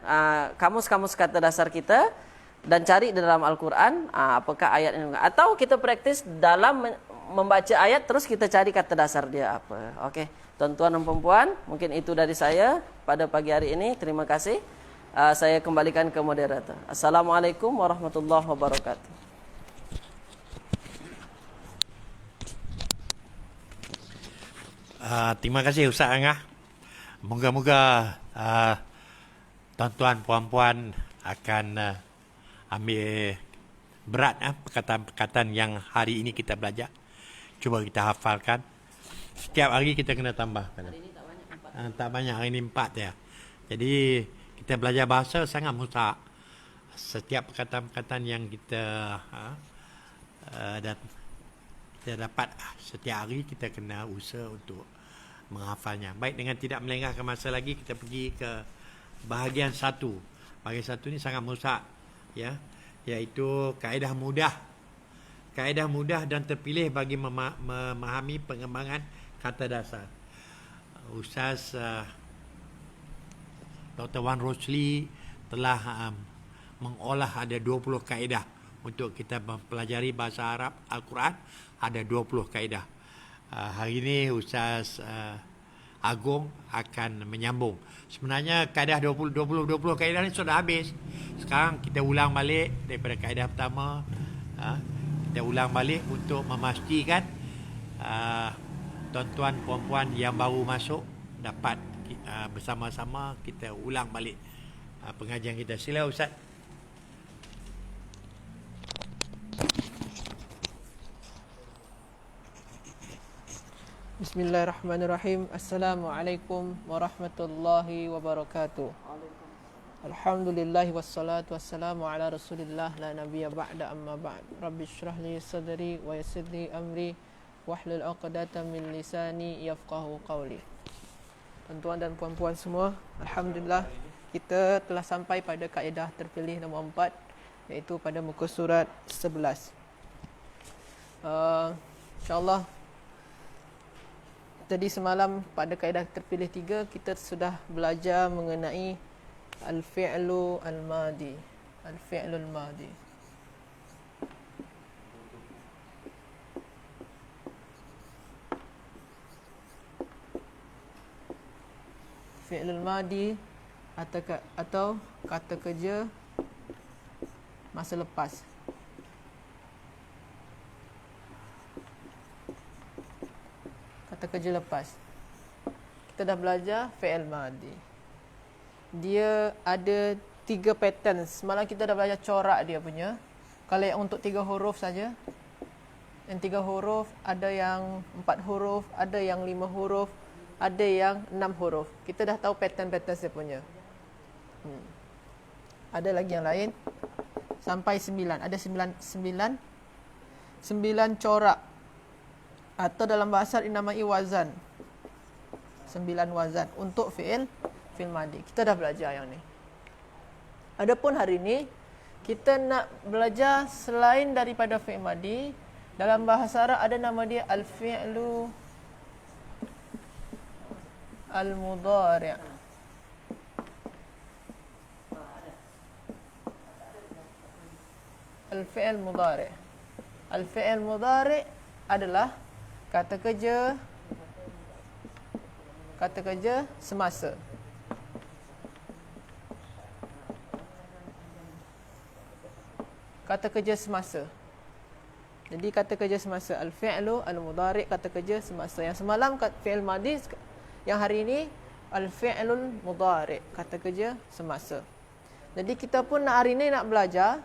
kamus-kamus kata dasar kita dan cari di dalam Al-Quran apakah ayat ini, atau kita praktis dalam membaca ayat terus kita cari kata dasar dia apa. Okey, tuan-tuan dan puan-puan, mungkin itu dari saya pada pagi hari ini. Terima kasih. Saya kembalikan ke moderator. Assalamualaikum warahmatullahi wabarakatuh. Terima kasih Ustaz Angah. Moga-moga tuan-tuan puan-puan akan ambil berat perkataan-perkataan yang hari ini kita belajar. Cuba kita hafalkan. Setiap hari kita kena tambah. Hari ini tak banyak, 4. Tak banyak, hari ini 4 ya. Jadi kita belajar bahasa sangat mudah. Setiap perkataan-perkataan yang kita dapat setiap hari, kita kena usaha untuk menghafalnya. Baik, dengan tidak melengahkan masa lagi, kita pergi ke bahagian 1. Bahagian 1 ini sangat mudah, ya, iaitu kaedah mudah dan terpilih bagi memahami pengembangan kata dasar. Ustaz Dr. Wan Rusli telah mengolah ada 20 kaedah untuk kita mempelajari bahasa Arab Al-Quran. Ada 20 kaedah. Hari ini Ustaz Agong akan menyambung. Sebenarnya kaedah 20 kaedah ni sudah habis. Sekarang kita ulang balik daripada kaedah pertama. Kita ulang balik untuk memastikan tuan-tuan puan-puan yang baru masuk dapat bersama-sama kita ulang balik pengajian kita. Sila Ustaz. Bismillahirrahmanirrahim. Assalamualaikum warahmatullahi wabarakatuh. Alhamdulillahi wassalatu wassalamu ala rasulillah la nabiyya ba'da amma ba'd. Rabbi syrah li sadri wa yassir li amri wahlul 'uqdatam min lisani yafqahu qawli. Tuan-tuan dan puan-puan semua, alhamdulillah kita telah sampai pada kaedah terpilih nombor 4, iaitu pada muka surat 11. InsyaAllah tadi semalam pada kaedah terpilih 3 kita sudah belajar mengenai al-fi'lu al-madi. Al-fi'lu al-madi. Fi'lu al-madi atau kata kerja masa lepas. Kata kerja lepas. Kita dah belajar fi'il madi. Dia ada 3 pattern. Semalam kita dah belajar corak dia punya. Kalau yang untuk 3 huruf saja, yang 3 huruf, ada yang 4 huruf, ada yang 5 huruf, ada yang 6 huruf. Kita dah tahu pattern-pattern dia punya. Ada lagi yang lain sampai 9. Ada 9 corak Atau dalam bahasa dinamai wazan. 9 wazan untuk fi'il madi. Kita dah belajar yang ni. Adapun hari ni kita nak belajar selain daripada fi'il madi, dalam bahasa Arab ada nama dia al-fi'lu al-mudhari'. Al-fi'il mudhari'. Al-fi'il mudhari' adalah kata kerja semasa. Kata kerja semasa. Jadi kata kerja semasa, al-fi'lu al-mudhari', kata kerja semasa. Yang semalam fi'il madi, yang hari ini al-fi'lul mudhari', kata kerja semasa. Jadi kita pun hari ini nak belajar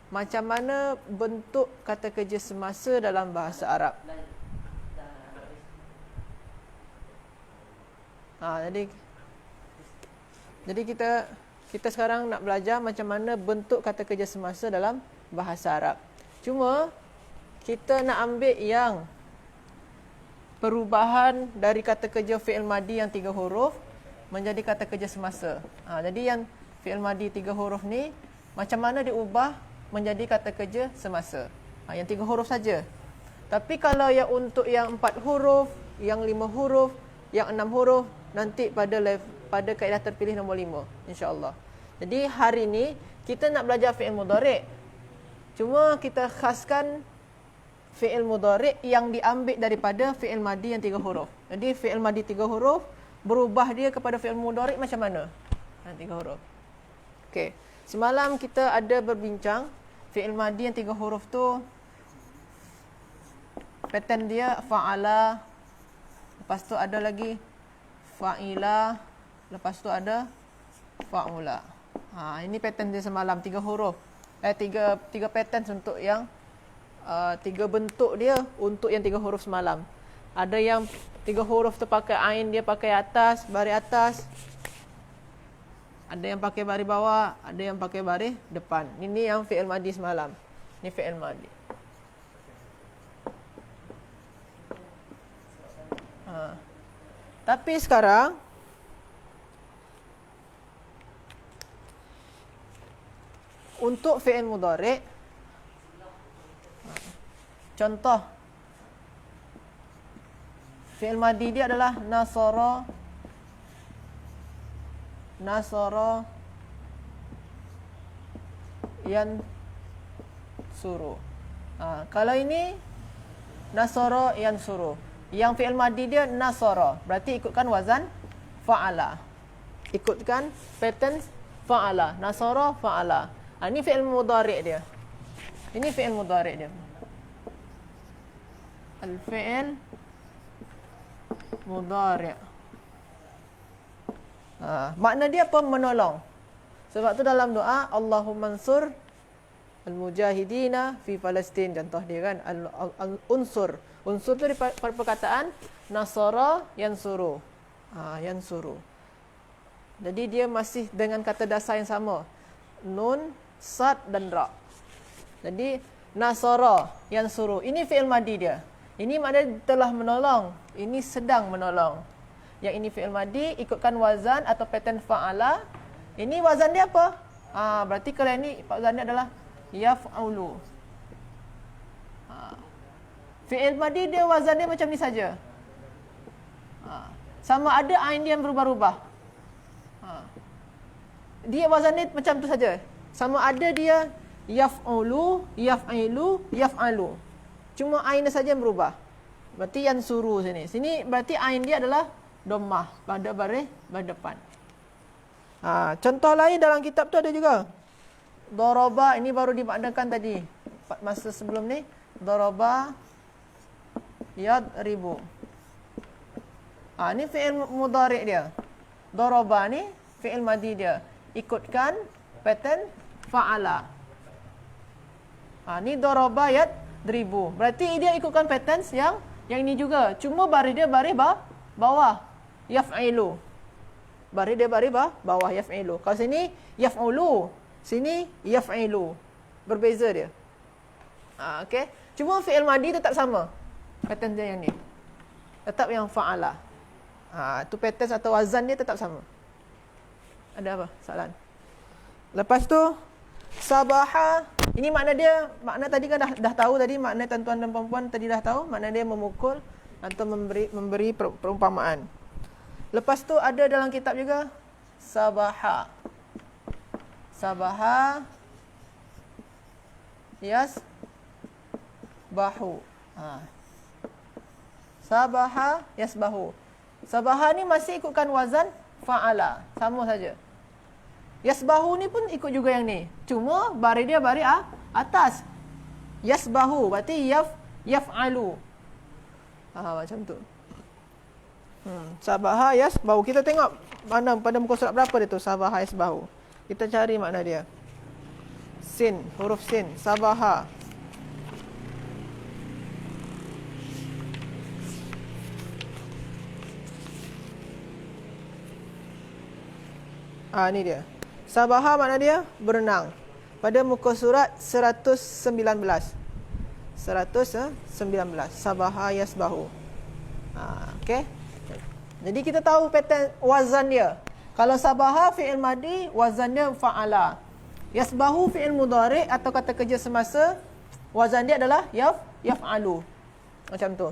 macam mana bentuk kata kerja semasa dalam bahasa Arab. Jadi kita sekarang nak belajar macam mana bentuk kata kerja semasa dalam bahasa Arab. Cuma kita nak ambil yang perubahan dari kata kerja fi'il madi yang 3 huruf menjadi kata kerja semasa. Jadi yang fi'il madi 3 huruf ni macam mana diubah menjadi kata kerja semasa. Yang 3 huruf saja. Tapi kalau yang untuk yang 4 huruf, yang 5 huruf, yang 6 huruf, nanti pada kaedah terpilih nombor 5, insya-Allah. Jadi hari ini kita nak belajar fi'il mudhari'. Cuma kita khaskan fi'il mudhari' yang diambil daripada fi'il madi yang 3 huruf. Jadi fi'il madi 3 huruf berubah dia kepada fi'il mudhari' macam mana? 3 huruf. Okey. Semalam kita ada berbincang fi'il madi yang 3 huruf tu pattern dia fa'ala, lepas tu ada lagi fa'ila, lepas tu ada fa'ula. Ini pattern dia semalam 3 huruf. Tiga pattern untuk yang 3 bentuk dia untuk yang 3 huruf semalam. Ada yang 3 huruf tu pakai ain, dia pakai atas, baris atas. Ada yang pakai baris bawah, ada yang pakai baris depan. Ini yang fi'il madi semalam. Ini fi'il madi. Tapi sekarang untuk fi'il mudhari', contoh fi'il madi dia adalah nasara yansuru. Kalau ini nasara yansuru, yang fi'il madi dia nasara, berarti ikutkan wazan fa'ala. Ikutkan pattern fa'ala. Nasara fa'ala. Ini fi'il mudhari' dia. Ini fi'il mudhari' dia. Al-fi'il mudhari'. Makna dia apa? Menolong. Sebab tu dalam doa Allahumma ansur al-mujahidina fi Palestin, contoh dia kan, al-unsur. Unsur tu daripada perkataan nasara yansuru. Yansuru. Jadi dia masih dengan kata dasar yang sama. Nun, sad dan ra. Jadi nasara yansuru. Ini fi'il madi dia. Ini maknanya telah menolong. Ini sedang menolong. Yang ini fi'il madi ikutkan wazan atau pattern fa'ala. Ini wazan dia apa? Berarti kalau ini wazan dia adalah yaf'ulu. Fi'il madi dia wazan dia macam ni saja. Sama ada ain dia yang berubah-ubah. Dia wazan dia macam tu saja. Sama ada dia yaf'ulu, yaf'ilu, yaf'alu. Cuma ain dia saja yang berubah. Berarti yansuru sini. Sini berarti ain dia adalah dhammah pada baris depan. Contoh lain dalam kitab tu ada juga. Daraba, ini baru dimaknakan tadi. Masa sebelum ni, daraba yadribu. Ini fi'il mudhari' dia. Daraba ni fi'il madi dia. Ikutkan pattern fa'ala. Ni daraba yadribu. Berarti dia ikutkan pattern yang ini juga. Cuma baris dia baris bawah. Yaf'ilu. Baris dia baris bawah yaf'ilu. Kalau sini yaf'ulu, sini yaf'ilu. Berbeza dia. Okey. Cuma fi'il madi tetap sama. Pattern dia yang ni. Tetap yang fa'ala. Itu pattern atau wazan dia tetap sama. Ada apa? Soalan. Lepas tu sabaha, ini makna dia, makna tadi kan dah tahu tadi, makna tuan-tuan dan puan-puan tadi dah tahu, makna dia memukul atau memberi perumpamaan. Lepas tu ada dalam kitab juga sabaha. Sabaha yasbahu. Sabaha yasbahu. Sabaha ni masih ikutkan wazan fa'ala, sama saja. Yasbahu ni pun ikut juga yang ni. Cuma baris dia baris atas. Yasbahu berarti yaf'alu. Macam tu. Sabaha yasbahu. Kita tengok mana pada muka surat berapa dia tu sabaha yasbahu. Kita cari makna dia. Sin, huruf sin, sabaha. Ni dia. Sabaha makna dia berenang. Pada muka surat 119. 119. Sabaha yasbahu. Okey. Jadi kita tahu pattern wazan dia. Kalau sabaha fi'il madi, wazan dia fa'ala. Yasbahu fi'il mudhari' atau kata kerja semasa, wazan dia adalah yaf'alu. Macam tu.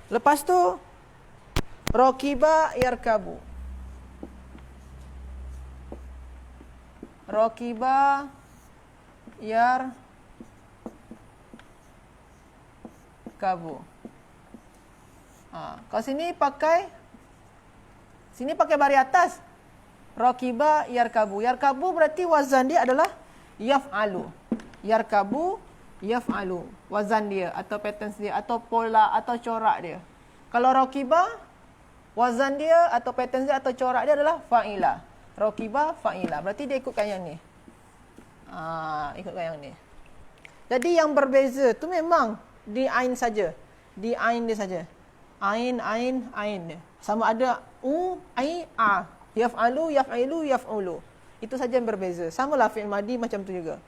Lepas tu rakiba yarkabu. Rakiba yarkabu. Kalau sini pakai baris atas. Rakiba yarkabu. Yarkabu berarti wazan dia adalah yaf'alu. Yarkabu yaf'alu. Wazan dia atau pattern dia atau pola atau corak dia. Kalau rakiba, wazan dia atau pattern dia atau corak dia adalah fa'ila. Rakiba fa'ila. Berarti dia ikutkan yang ni. Ikutkan yang ni. Jadi yang berbeza tu memang di ain saja. Di ain dia saja. Ain dia. Sama ada ai, a. Yaf'alu, yaf'ilu, yaf'ulu. Itu saja yang berbeza. Samalah fi'il madi macam tu juga.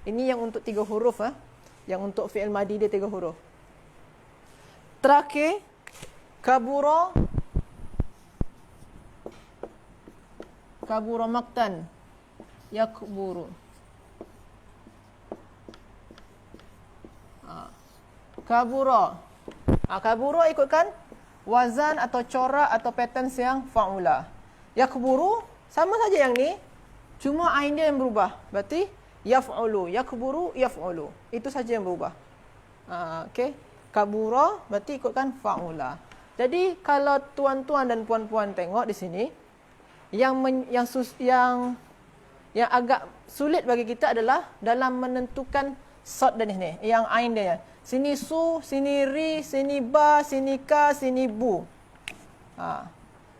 Ini yang untuk 3 huruf. Yang untuk fi'il madi dia 3 huruf. Terakhir, kabura. Kabura maktan. Yakburu. Kabura. Kabura ikutkan wazan atau corak atau pattern yang fa'ula. Yakburu sama saja yang ni, cuma ain dia yang berubah. Berarti yaf'ulu, yakburu, yaf'ulu. Itu saja yang berubah. Okey. Kabura berarti ikutkan fa'ula. Jadi kalau tuan-tuan dan puan-puan tengok di sini, yang agak sulit bagi kita adalah dalam menentukan sod dan ini, yang ain dia. Sini su, sini ri, sini ba, sini ka, sini bu.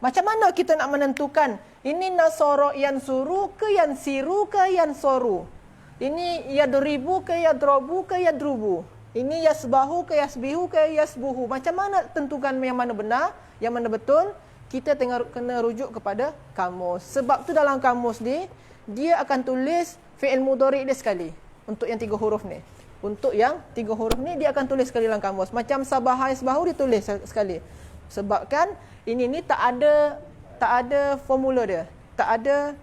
Macam mana kita nak menentukan ini nasoro yansuru ke yansiru ke yansoru? Ini yadribu ke yadrobu ke yadrubu? Ini yasbahu ke yasbihu ke yasbuhu? Macam mana tentukan yang mana benar, yang mana betul? Kita kena rujuk kepada kamus. Sebab tu dalam kamus ni, dia akan tulis fi'il mudhari' dia sekali. Untuk yang 3 huruf ni. Untuk yang 3 huruf ni, dia akan tulis sekali dalam kamus. Macam sabaha yasbahu ditulis sekali. Sebabkan ini tak ada formula dia. Tak ada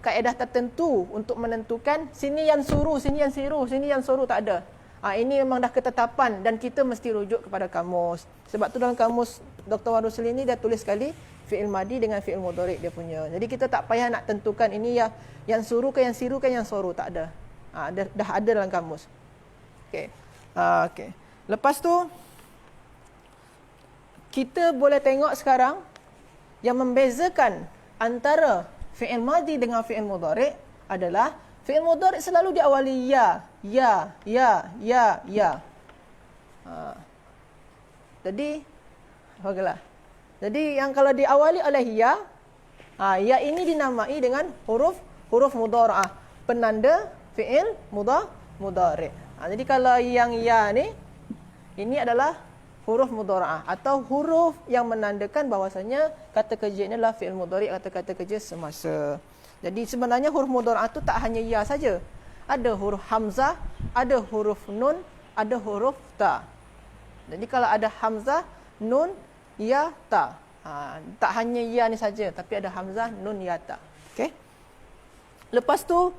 kaedah tertentu untuk menentukan sini yang suruh, sini yang siru, sini yang suruh, tak ada. Ini memang dah ketetapan dan kita mesti rujuk kepada kamus. Sebab tu dalam kamus Dr. Wan Rusli ni dia tulis sekali fi'il madi dengan fi'il mudhari' dia punya. Jadi kita tak payah nak tentukan ini yang suruh ke yang siru ke yang suruh, tak ada. Dah ada dalam kamus. Okey. Okey. Lepas tu kita boleh tengok sekarang yang membezakan antara fi'il madi dengan fi'il mudhari' adalah fi'il mudhari' selalu diawali ya. Jadi baiklah. Jadi yang kalau diawali oleh ya ini dinamai dengan huruf mudhara'ah, penanda fi'il mudhari'. Jadi kalau yang ya ni, ini adalah huruf mudhara'ah atau huruf yang menandakan bahawasanya kata kerja ini adalah fi'il mudhari', kata kerja semasa. Jadi sebenarnya huruf mudhara'ah tu tak hanya ya saja. Ada huruf hamzah, ada huruf nun, ada huruf ta. Jadi kalau ada hamzah, nun, ya, ta. Tak hanya ya ni saja, tapi ada hamzah, nun, ya, ta. Okey. Lepas tu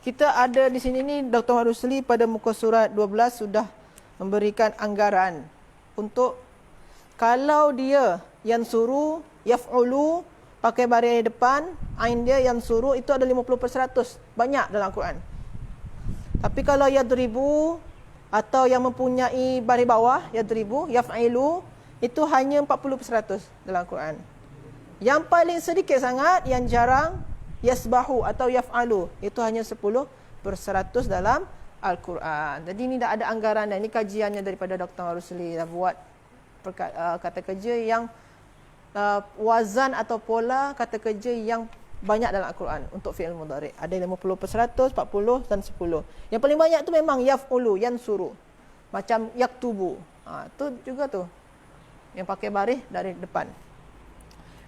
kita ada di sini ni Dr. Marusli pada muka surat 12 sudah memberikan anggaran untuk kalau dia yang suruh yaf'ulu pakai baris depan, ain dia yang suruh itu ada 50%. Banyak dalam Al-Quran. Tapi kalau yadribu atau yang mempunyai baris bawah, yadribu, yaf'ilu, itu hanya 40% dalam Al-Quran. Yang paling sedikit sangat, yang jarang, yasbahu atau yaf'alu, itu hanya 10% dalam Al-Quran. Jadi ini dah ada anggaran dan ini kajiannya daripada Dr. Marusli dah buat kata kerja yang wazan atau pola kata kerja yang banyak dalam Al-Quran untuk fi'il mudhari'. Ada 50%, 40 dan 10. Yang paling banyak tu memang yaf'ulu, yang suruh. Macam yaktubu. Tu juga tu. Yang pakai baris dari depan.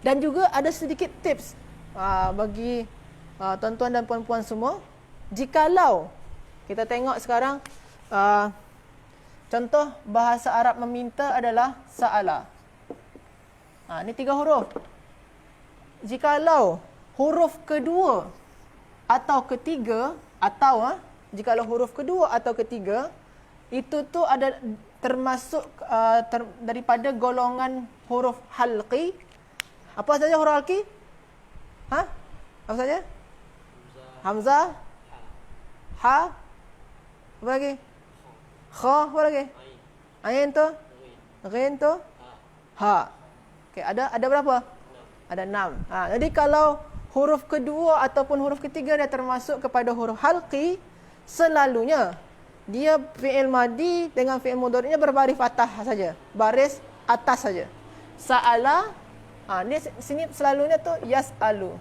Dan juga ada sedikit tips bagi tuan-tuan dan puan-puan semua. Jikalau kita tengok sekarang contoh bahasa Arab meminta adalah sa'ala. Ini 3 huruf. Jikalau huruf kedua atau ketiga atau jikalau huruf kedua atau ketiga itu tu ada termasuk daripada golongan huruf halqi. Apa saja huruf halqi? Apa saja? Hamzah, ha, apa lagi? Kha, apa lagi? Ain tu, ghin tu, ha. Okey, ada berapa? Ada 6. Jadi kalau huruf kedua ataupun huruf ketiga dia termasuk kepada huruf halqi, selalunya dia fi'il madi dengan fi'il mudhari'nya berbaris fathah saja, baris atas saja. Sa'ala, ni sini selalunya tu yas'alu.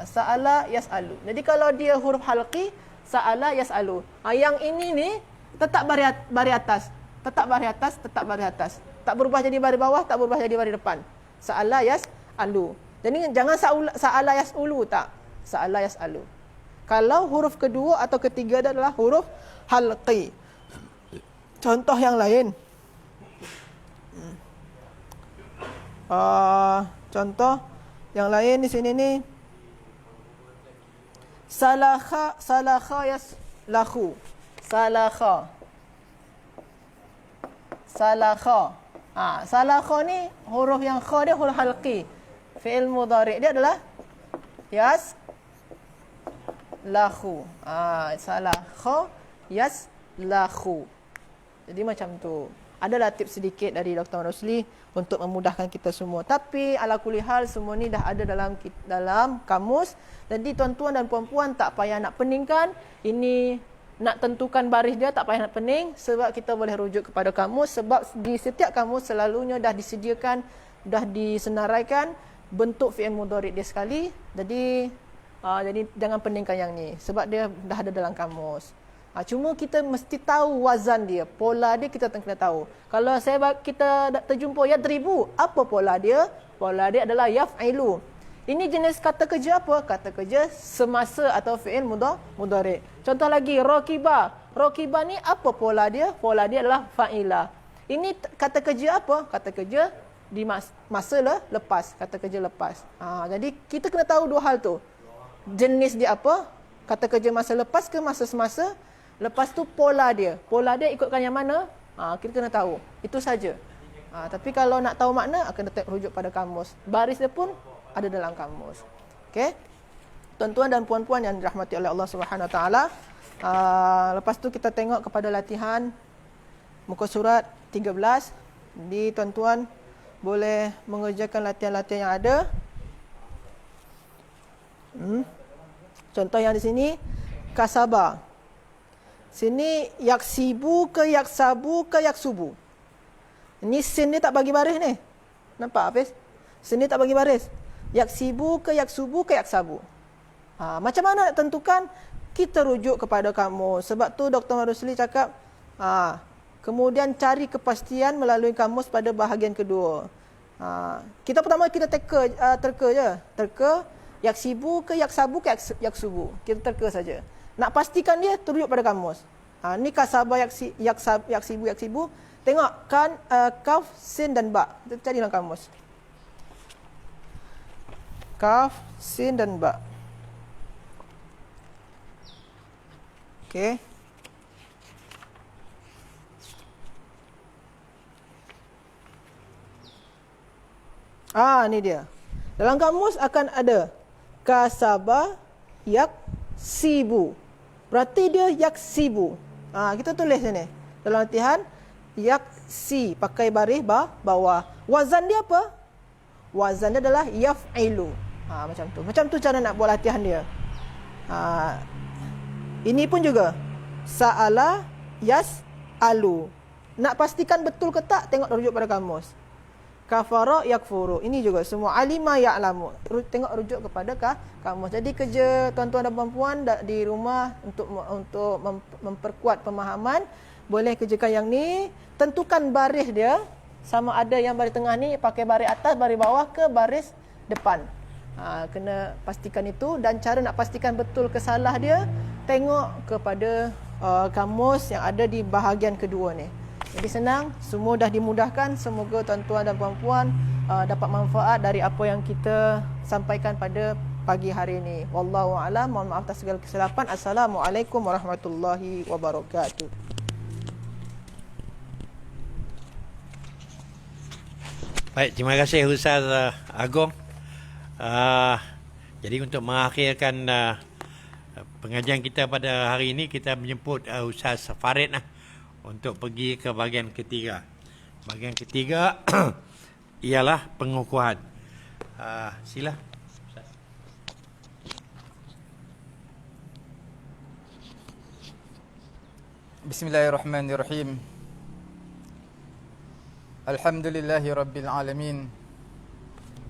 Sa'ala yas'alu. Jadi kalau dia huruf halqi, sa'ala yas'alu. Yang ini ni tetap baris atas, tetap baris atas, tetap baris atas. Tak berubah jadi baris bawah, tak berubah jadi baris depan. Sa'ala yas'alu. Jadi jangan sa'ala yas'ulu, tak. Sa'ala yas'alu. Kalau huruf kedua atau ketiga adalah huruf halqi. Contoh yang lain. Contoh yang lain di sini ni. Salakha yaslahu. Salakha. Salakha ni huruf yang kha dia huruf halqi. Fi'il mudhari' dia adalah lahu. Salakha yaslahu. Jadi macam tu. Adalah tips sedikit dari Dr. Marusli untuk memudahkan kita semua. Tapi ala kulli hal semua ni dah ada dalam kamus. Jadi tuan-tuan dan puan-puan tak payah nak peningkan. Ini nak tentukan baris dia tak payah nak pening sebab kita boleh rujuk kepada kamus sebab di setiap kamus selalunya dah disediakan, dah disenaraikan bentuk fi'il mudhari' dia sekali. Jadi jangan peningkan yang ni sebab dia dah ada dalam kamus. Cuma kita mesti tahu wazan dia, pola dia kita kena tahu. Kalau kita terjumpa yadribu, apa pola dia? Pola dia adalah yaf'ilu. Ini jenis kata kerja apa? Kata kerja semasa atau fi'il mudhari'. Contoh lagi, raqiba. Raqiba ni apa pola dia? Pola dia adalah fa'ila. Ini kata kerja apa? Kata kerja di masa lepas. Kata kerja lepas. Jadi kita kena tahu dua hal tu. Jenis dia apa? Kata kerja masa lepas ke masa semasa? Lepas tu pola dia. Pola dia ikutkan yang mana? Kita kena tahu. Itu saja. Tapi kalau nak tahu makna, akan tetap rujuk pada kamus. Baris dia pun ada dalam kamus. Okey. Tuan-tuan dan puan-puan yang dirahmati oleh Allah Subhanahu Wa Taala. Lepas tu kita tengok kepada latihan muka surat 13. Jadi tuan-tuan boleh mengerjakan latihan-latihan yang ada. Contoh yang di sini kasaba. Sini yaksibu ke yaksabu ke yaksubu. Ini sin dia tak bagi baris ni. Nampak Hafiz? Sin dia tak bagi baris. Yaksibu ke yaksubu ke yaksabu. Macam mana nak tentukan? Kita rujuk kepada kamus. Sebab tu Dr. Marusli cakap kemudian cari kepastian melalui kamus pada bahagian kedua. Kita pertama kita terka je. Terka yaksibu ke yaksabu ke yaksubu. Kita terka saja. Nak pastikan dia terujuk pada kamus. Ni kasabah yaksibu. Tengok kan kaf, sin dan ba. Kita cari dalam kamus. Kaf, sin dan ba. Okey. Ni dia. Dalam kamus akan ada kasabah yaksibu. Berarti dia yaksibu. Kita tulis sini. Dalam latihan yaksi pakai baris bawah. Wazan dia apa? Wazan dia adalah yaf'ilu. Macam tu. Macam tu cara nak buat latihan dia. Ini pun juga sa'ala yas'alu. Nak pastikan betul ke tak, tengok rujuk pada kamus. Kafara yakfuru. Ini juga semua alima ya'lamu. Tengok rujuk kepada kamus. Jadi kerja tuan-tuan dan puan-puan di rumah untuk memperkuat pemahaman, boleh kerjakan yang ni. Tentukan baris dia, sama ada yang baris tengah ni pakai baris atas, baris bawah ke baris depan. Kena pastikan itu. Dan cara nak pastikan betul ke salah dia, tengok kepada kamus yang ada di bahagian kedua ni. Jadi senang, semua dah dimudahkan. Semoga tuan-tuan dan puan-puan dapat manfaat dari apa yang kita sampaikan pada pagi hari ini. Wallahu a'lam. Mohon maaf atas segala kesilapan. Assalamualaikum warahmatullahi wabarakatuh. Baik, terima kasih Ustaz Agong. Jadi untuk mengakhirkan pengajian kita pada hari ini, kita menjemput Ustaz Farid untuk pergi ke bahagian ketiga. Bahagian ketiga ialah pengukuhan. Sila. Bismillahirrahmanirrahim. Alhamdulillahi rabbil alamin.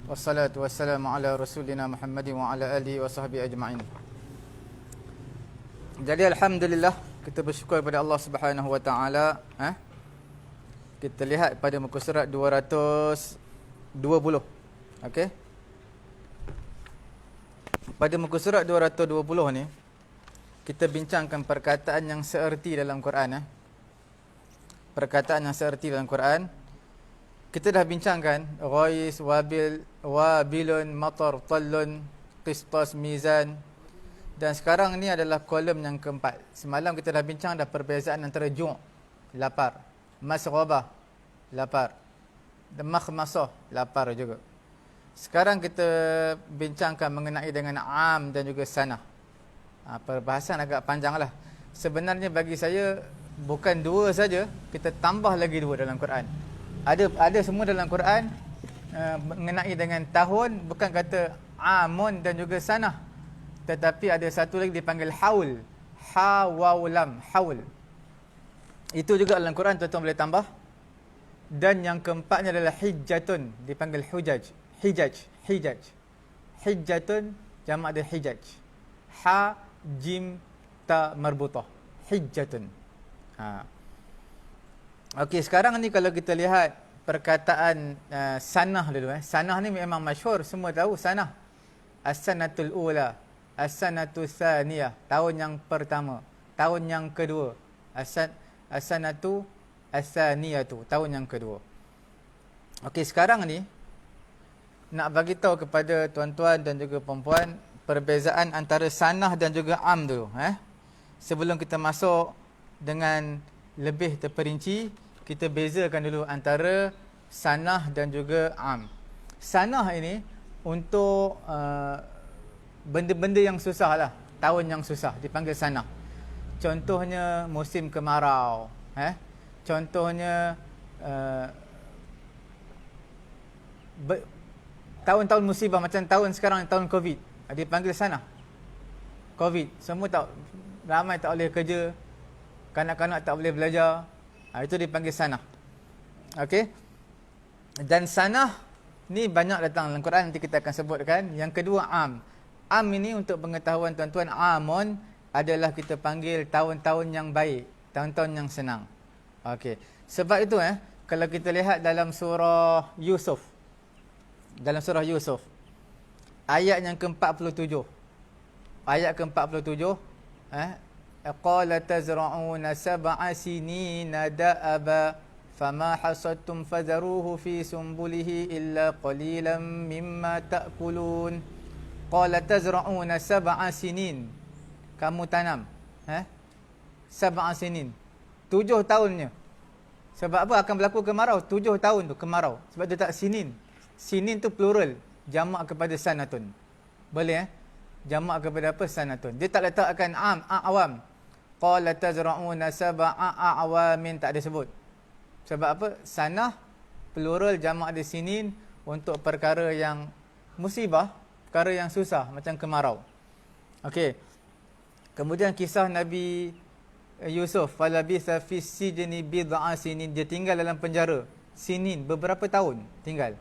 Wassalatu wassalamu ala rasulina Muhammadin wa ala alihi wa sahbihi ajma'in. Jadi alhamdulillah, kita bersyukur kepada Allah Subhanahu wa taala. Kita lihat pada muka surat 220. Okey. Pada muka surat 220 ni, kita bincangkan perkataan yang seerti dalam Quran. Perkataan yang seerti dalam Quran. Kita dah bincangkan ghais, wabilun, matar, tallun, qistas, mizan. Dan sekarang ni adalah kolom yang keempat. Semalam kita dah bincang dah perbezaan antara ju', lapar, masghabah, lapar, dan makhmasah, lapar juga. Sekarang kita bincangkan mengenai dengan am dan juga sanah. Perbahasan agak panjang lah. Sebenarnya bagi saya bukan dua saja, kita tambah lagi dua dalam Quran. Ada semua dalam Quran mengenai dengan tahun, bukan kata amun dan juga sanah, tetapi ada satu lagi dipanggil haul. Ha waw lam, haul. Itu juga dalam Quran tuan-tuan boleh tambah. Dan yang keempatnya adalah hijjatun, dipanggil hujaj. Hijaj. Hijjatun jamak dia hijaj. Ha jim ta marbutah. Hijjatun. Okey, sekarang ni kalau kita lihat perkataan sanah dulu. Sanah ni memang masyhur, semua tahu sanah. As-sanatul ula, as-sanatul thaniyah, tahun yang pertama, tahun yang kedua. As-sanatu as-thaniyatu, tahun yang kedua. Okey, sekarang ni nak bagi tahu kepada tuan-tuan dan juga puan-puan perbezaan antara sanah dan juga am dulu. Sebelum kita masuk dengan lebih terperinci, kita bezakan dulu antara sanah dan juga am. Sanah ini untuk benda-benda yang susah lah, tahun yang susah dipanggil sanah. Contohnya musim kemarau, contohnya tahun-tahun musibah macam tahun sekarang, tahun Covid, dipanggil sanah. Covid, semua tak, ramai tak boleh kerja, kanak-kanak tak boleh belajar, itu dipanggil sanah. Okey. Dan sanah ni banyak datang dalam Quran, nanti kita akan sebutkan. Yang kedua am. Am ini untuk pengetahuan tuan-tuan, amun adalah kita panggil tahun-tahun yang baik, tahun-tahun yang senang. Okey. Sebab itu kalau kita lihat dalam surah Yusuf, ayat yang ke-47. Ayat ke-47 Qala tazra'una sab'a sinina da'aba fama hasadtum fadharuhu fi sumbulihi illa qalilan mimma ta'kulun. Qala tazra'una sab'a sinin. Kamu tanam sab'a sinin. 7 tahunnya. Sebab apa akan berlaku kemarau? 7 tahun tu kemarau. Sebab dia tak sinin. Sinin tu plural, jamak kepada sanatun. Boleh jamak kepada apa? Sanatun. Dia tak letakkan awam. Qala tazra'una sab'a awamin, tak ada sebut. Sebab apa? Sanah plural, jamak dia sinin untuk perkara yang musibah, perkara yang susah macam kemarau. Okey. Kemudian kisah Nabi Yusuf, falabitha fis sijni bid'a sinin, dia tinggal dalam penjara sinin, beberapa tahun tinggal.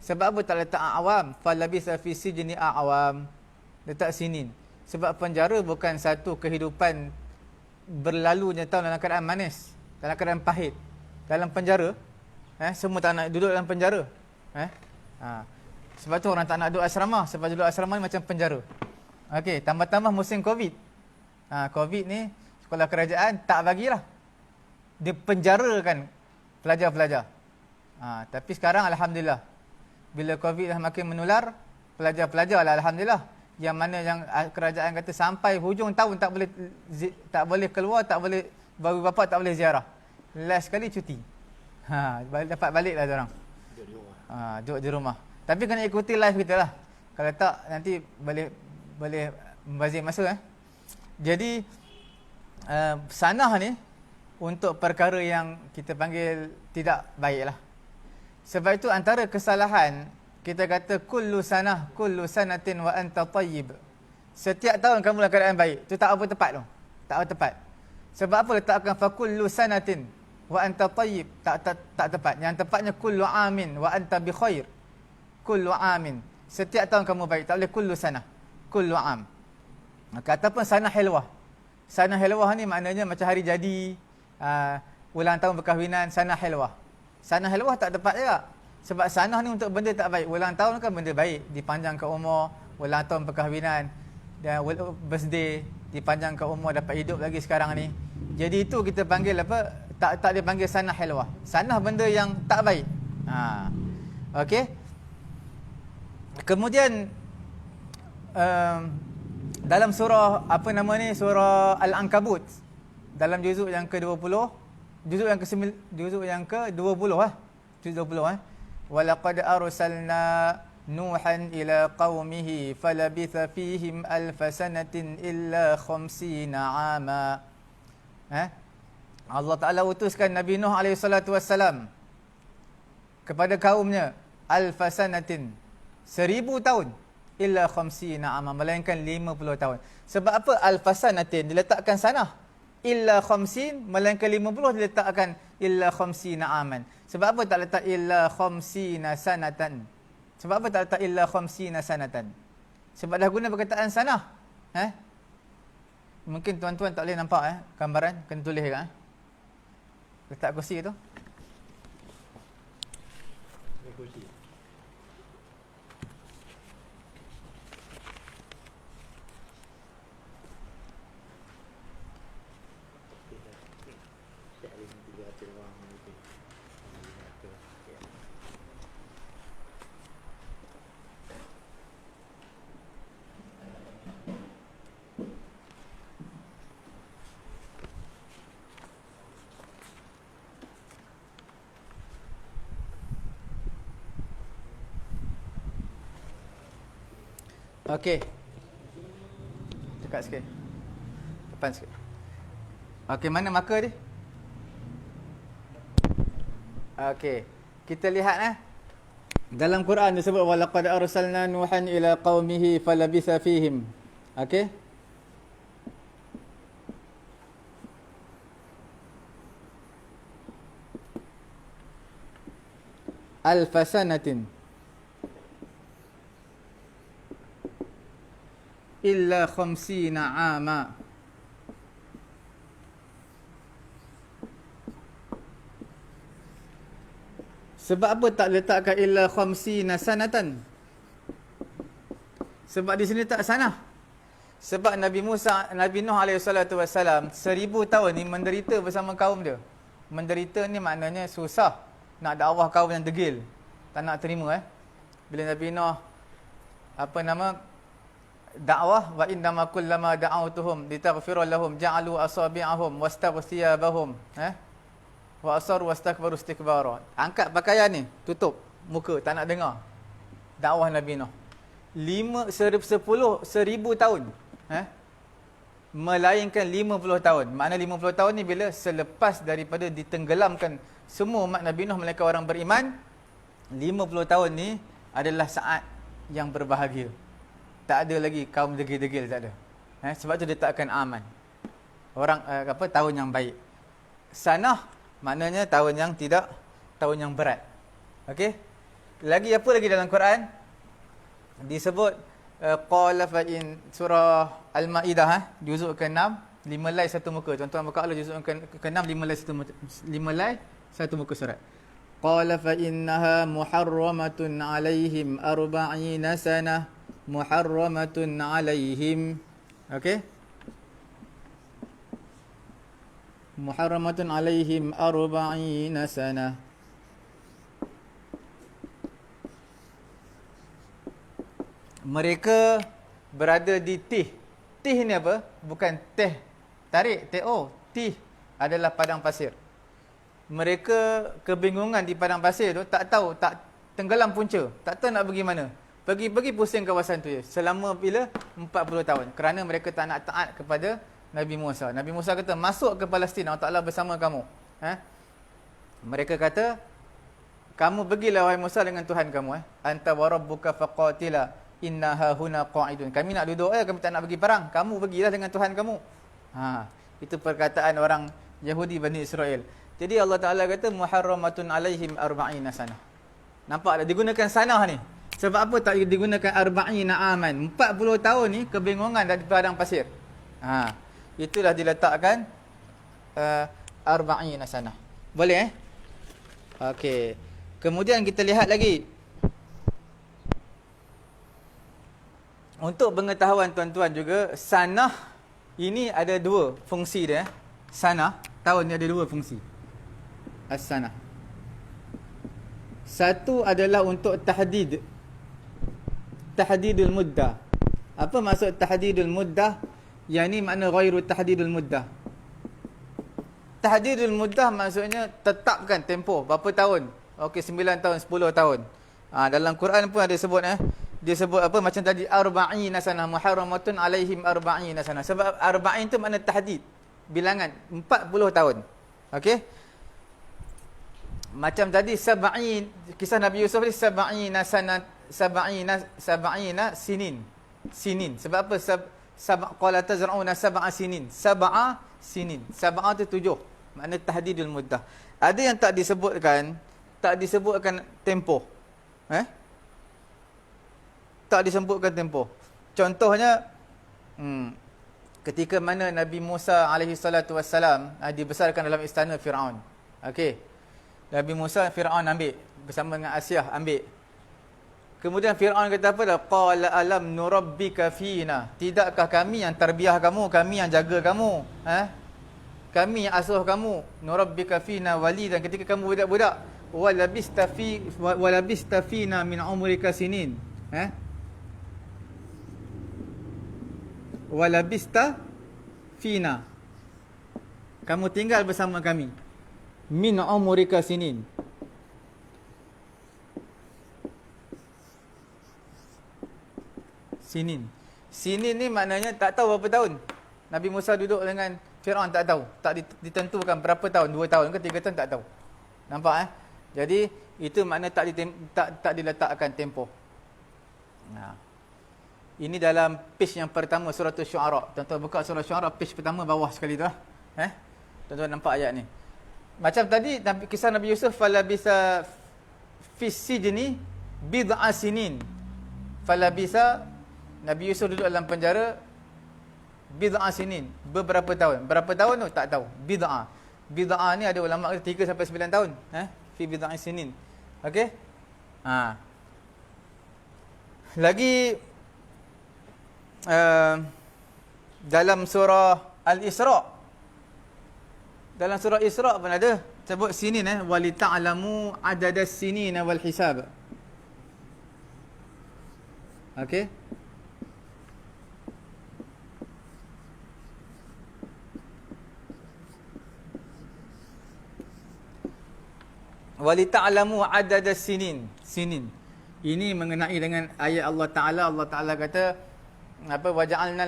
Sebab apa tak letak awam? Falabitha fis sijni awam, letak sinin. Sebab penjara bukan satu kehidupan berlalunya tahun dalam keadaan manis, dalam keadaan pahit. Dalam penjara semua tak nak duduk dalam penjara. Sebab tu orang tak nak duduk asrama. Sebab duduk asrama ni macam penjara. Okey, tambah-tambah musim Covid. Covid ni sekolah kerajaan tak bagilah. Dia penjarakan pelajar-pelajar. Tapi sekarang alhamdulillah, bila Covid dah makin menular, pelajar-pelajar lah alhamdulillah. Yang mana yang kerajaan kata sampai hujung tahun tak boleh keluar, tak boleh, baru bapa tak boleh ziarah. Last kali cuti. Dapat balik lah diorang. Duduk di rumah. Tapi kena ikuti live kita lah. Kalau tak nanti boleh membazir masa. Jadi sanah ni untuk perkara yang kita panggil tidak baik lah. Sebab itu antara kesalahan kita kata kullu sanatin wa anta tayyib. Setiap tahun kamu dalam keadaan baik. Itu tak apa tepat tu. Tak apa tepat. Sebab apa letakkan fa kullu sanatin wa anta tayyib? Tak tepat. Yang tepatnya kullu amin wa anta bi khair. Kullu amin. Setiap tahun kamu baik. Tak boleh kullu sanah. Kullu am. Maka ataupun sanah hilwah. Sanah hilwah ni maknanya macam hari jadi, ulang tahun perkahwinan, sanah hilwah. Sanah hilwah tak tepat juga. Sebab sanah ni untuk benda tak baik. Ulang tahun kan benda baik, dipanjangkan umur, ulang tahun perkahwinan dan birthday, dipanjangkan umur, dapat hidup lagi sekarang ni. Jadi itu kita panggil apa? Tak dipanggil sanah hilwah. Sanah benda yang tak baik. Okey. Kemudian dalam surah apa nama ni, surah Al-Ankabut, dalam juzuk yang ke-20, juzuk yang ke-20 juzuk 20 walaqad arsalna nuhan ila qaumihi falabitha fihim alf sanatin illa 50 ama. Allah Taala utuskan Nabi Nuh alaihi salatu wassalam kepada kaumnya alf sanatin, 1000 tahun, illa 50 ama, melainkan 50 tahun. Sebab apa alf sanatin diletakkan sanah, illa 50 melainkan 50 diletakkan illa 50 aman. Sebab apa tak letak illa 50 sanatan? Sebab apa tak letak illa 50 sanatan? Sebab dah guna perkataan sanah. Mungkin tuan-tuan tak boleh nampak gambaran, kena tulis juga. Letak kursi tu. Kursi. Okey. Dekat sikit. Depan sikit. Okey, mana marker dia? Okey. Kita lihat dalam Quran disebut walaqad arsalna nuhan ila qaumihi falabitha fihim. Okey. Alf sanatin illa 50 ama. Sebab apa tak letakkan illa 50 sanatan? Sebab di sini tak sanah. Sebab Nabi Nuh alaihissalam 1000 tahun ni menderita bersama kaum dia. Menderita ni maknanya susah. Nak dakwah kaum yang degil. Tak nak terima Bila Nabi Nuh dakwah, wa innama kullama da'awtuhum litaghfira lahum ja'alu asabi'ahum wastabthiyabahum wa asaru wastakbaru istikbara. Angkat pakaian ni, tutup muka, tak nak dengar. Dakwah Nabi Nuh 1000 tahun melainkan 50 tahun. Makna 50 tahun ni bila selepas daripada ditenggelamkan semua umat Nabi Nuh melainkan orang beriman. 50 tahun ni adalah saat yang berbahagia. Tak ada lagi kaum degil-degil, tak ada. Sebab tu dia tak akan aman. Orang tahun yang baik. Sanah maknanya tahun yang berat. Okey. Lagi apa lagi dalam Quran? Disebut qala fa in surah Al-Maidah juzuk ke-6, 5 lai 1 muka. Tuan-tuan buka Allah juzuk ke-6, 5 lai 1 muka surat. Qala fa innaha muharramatun 'alaihim 40 sanah. Muharramatun 'alaihim. Okey? Muharramatun 'alaihim 40 sanah. Mereka berada di Tih. Tih ni apa? Bukan teh tarik, T-O. Tih adalah padang pasir. Mereka kebingungan di padang pasir tu, tak tahu, tak tenggelam punca, tak tahu nak pergi mana. Pergi pusing kawasan tu je. Selama bila? 40 tahun. Kerana mereka tak nak taat kepada Nabi Musa. Nabi Musa kata, masuk ke Palestin, Allah Ta'ala bersama kamu. Mereka kata, kamu pergilah wahai Musa dengan Tuhan kamu. Anta wa rabbuka faqatila inna hahuna qa'idun. Kami nak duduk kami tak nak pergi perang. Kamu pergilah dengan Tuhan kamu. Itu perkataan orang Yahudi Bani Israel. Jadi Allah Ta'ala kata muharramatun alaihim 40 sanah. Nampak tak digunakan sanah ni? Sebab apa tak digunakan 40 aman? 40 tahun ni kebingungan dari padang pasir. Itulah diletakkan 40 sanah. Boleh Okey. Kemudian kita lihat lagi. Untuk pengetahuan tuan-tuan juga, sanah ini ada 2 fungsi dia. Sanah, tahun ni ada 2 fungsi. As-sanah. Satu adalah untuk tahdidul muddah. Apa maksud tahdidul muddah? Yang ni makna ghairu tahdidul muddah. Tahdidul muddah maksudnya tetapkan tempoh berapa tahun. Okey, 9 tahun, 10 tahun. Dalam Quran pun ada sebut dia sebut apa macam tadi 40 sanah, muharramatun alaihim 40 sanah. Sebab 40 tu makna tahdid, bilangan 40 tahun. Okey? Macam tadi kisah Nabi Yusuf ni 70 sinin. Sebab apa? Qala tazra'una 7 sinin. 7 sinin. 7 tu 7. Makna tahdidul muddah. Ada yang tak disebutkan tempoh. Tak disebutkan tempoh. Contohnya ketika mana Nabi Musa alaihi salatu wassalam dibesarkan dalam istana Firaun. Okey. Nabi Musa, Firaun ambil bersama dengan Asyah ambil. Kemudian Firaun kata apa dah? Qala alam nurabbika fina. Tidakkah kami yang tarbiyah kamu, kami yang jaga kamu? Kami yang asuh kamu. Nurabbika fina walidan, ketika kamu budak-budak. Walabista fina min umrika sinin. Walabista fina. Kamu tinggal bersama kami. Min umrika sinin. Sinin ni maknanya tak tahu berapa tahun. Nabi Musa duduk dengan Firaun tak tahu. Tak ditentukan berapa tahun, 2 tahun ke 3 tahun tak tahu. Nampak Jadi itu makna tak diletakkan tempoh. Ini dalam page yang pertama surah Asy-Syu'ara. Tuan-tuan buka surah Asy-Syu'ara page pertama bawah sekali tu Tuan-tuan nampak ayat ni. Macam tadi kisah Nabi Yusuf, falabisa fis sijni bid'a sinin. Falabisa, Nabi Yusuf duduk dalam penjara bid'a sinin, beberapa tahun. Berapa tahun tu tak tahu. Bid'a ni ada ulama kata 3 sampai 9 tahun. Fi bid'a sinin. Okey? Lagi dalam surah Al-Isra. Dalam surah Isra pun ada sebut sinin walita'lamu adadas sinin wal hisab. Okey. Walita'lamu adadas sinin. Sinin. Ini mengenai dengan ayat Allah Taala. Allah Taala kata apa, waja'alna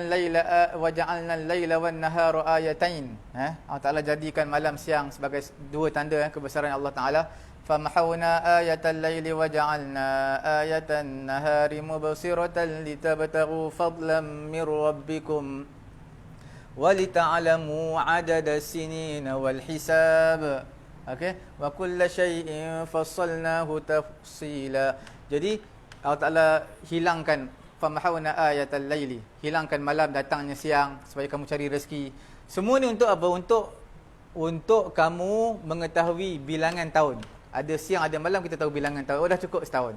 al-laila wan nahara ayatain. Allah Taala jadikan malam siang sebagai dua tanda kebesaran Allah Taala. Famahawna ayatal laili waja'alna ayatan nahari mubsiratan litabtaghu fadlan min rabbikum walita'lamu adada sinina wal hisab. Okey, wa kulla syai'in fassalnahu tafsila. Jadi Allah Taala hilangkan famahawna ayatal laili, hilangkan malam datangnya siang supaya kamu cari rezeki. Semua ni untuk apa? Untuk kamu mengetahui bilangan tahun. Ada siang, ada malam, kita tahu bilangan tahun. Oh, dah cukup setahun.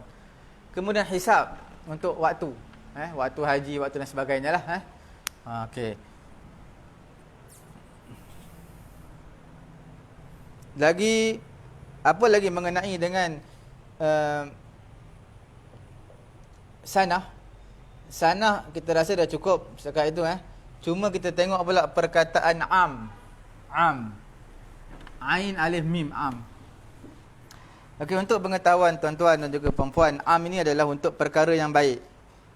Kemudian hisab untuk waktu. Waktu haji, waktu dan sebagainya lah. Okey. Lagi apa lagi mengenai dengan sanah. Sanah kita rasa dah cukup setakat itu. Cuma kita tengok pula perkataan am. Ain alif mim am. Okey, untuk pengetahuan tuan-tuan dan juga puan-puan, am ini adalah untuk perkara yang baik.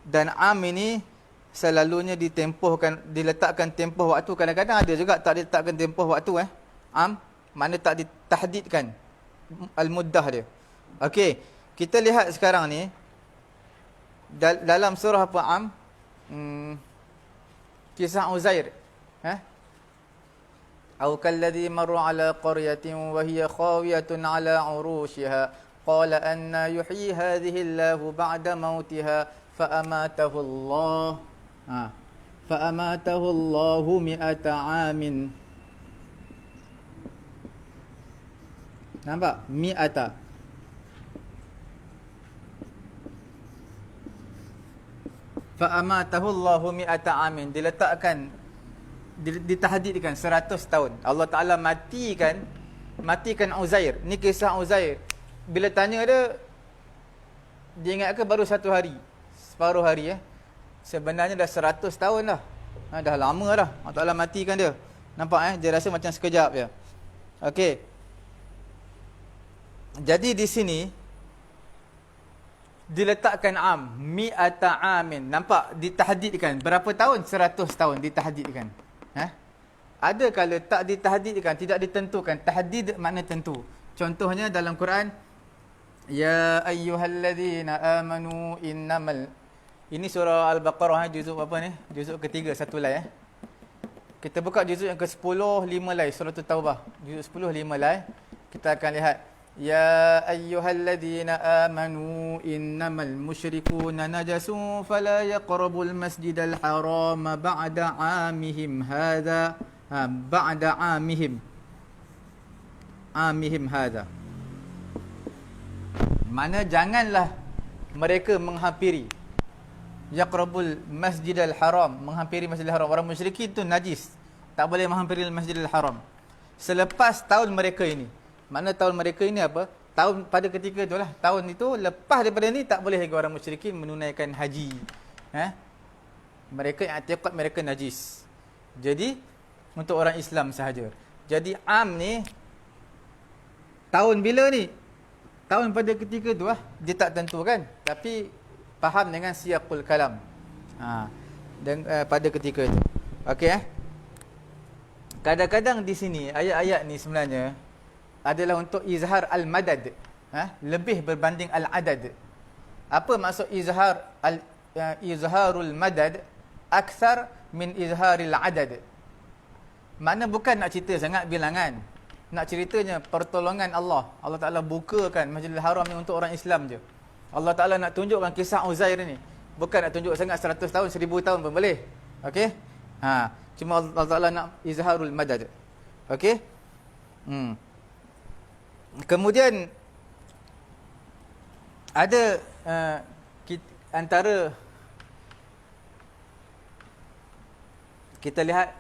Dan am ini selalunya diletakkan tempoh waktu. Kadang-kadang ada juga tak diletakkan tempoh waktu. Am mana tak ditahdidkan al-muddah dia. Okey, kita lihat sekarang ni dalam surah apa am? Kisah Uzair. Au kalladhi marra ala qaryatin wa hiya khawiyatun ala urushiha qala anna yuhyi hadhihi Allahu ba'da mautiha fa amatahu Allahu mi'ata amin. Nampak? Mi'ata. Fa'amatahu Allahu mi'ata amin. Diletakkan, ditahdidkan 100 tahun. Allah Ta'ala matikan Uzair. Ni kisah Uzair. Bila tanya dia ingat ke baru satu hari, separuh hari. Sebenarnya dah 100 tahun dah. Dah lama dah Allah Ta'ala matikan dia. Nampak dia rasa macam sekejap je. Okey. Jadi di sini diletakkan am, mi'ata amin. Nampak? Ditahdidkan. Berapa tahun? 100 tahun ditahdidkan. Ada kala tak ditahdidkan, tidak ditentukan. Tahdid makna tentu. Contohnya dalam Quran, ya ayyuhalladzina amanu innamal. Ini surah Al-Baqarah, juzuk apa ni? Juzuk ketiga, satu lai. Kita buka juzuk yang ke-10, 5 lai, surah Taubah. Juzuk 10, 5 lai. Kita akan lihat. Ya ayyuhalladzina amanu innamal musyrikuuna najasun fala yaqrabul masjidal harama ba'da 'amihim hadza ba'da 'amihim hadza. Mana janganlah mereka menghampiri yaqrabul masjidal haram, menghampiri masjidil haram. Orang musyrikin itu najis, tak boleh menghampiri masjidil haram selepas tahun mereka ini. Mana tahun mereka ini apa? Tahun pada ketika itulah. Tahun itu lepas daripada ni tak boleh lagi orang musyrikin menunaikan haji. Mereka yang i'tiqad mereka najis. Jadi untuk orang Islam sahaja. Jadi am ni tahun bila ni? Tahun pada ketika tu dia tak tentu kan. Tapi faham dengan siyaqul kalam. Dan pada ketika itu. Okey Kadang-kadang di sini ayat-ayat ni sebenarnya adalah untuk izhar al-madad, lebih berbanding al-adad. Apa maksud izharul madad akthar min izharil adad? Mana bukan nak cerita sangat bilangan, nak ceritanya pertolongan Allah. Allah Taala bukakan Masjidil Haram ni untuk orang Islam je. Allah Taala nak tunjukkan kisah Uzair ni, bukan nak tunjuk sangat 100 tahun, 1000 tahun pun boleh. Okey? Cuma Allah Taala nak izharul madad. Okey? Kemudian ada antara kita lihat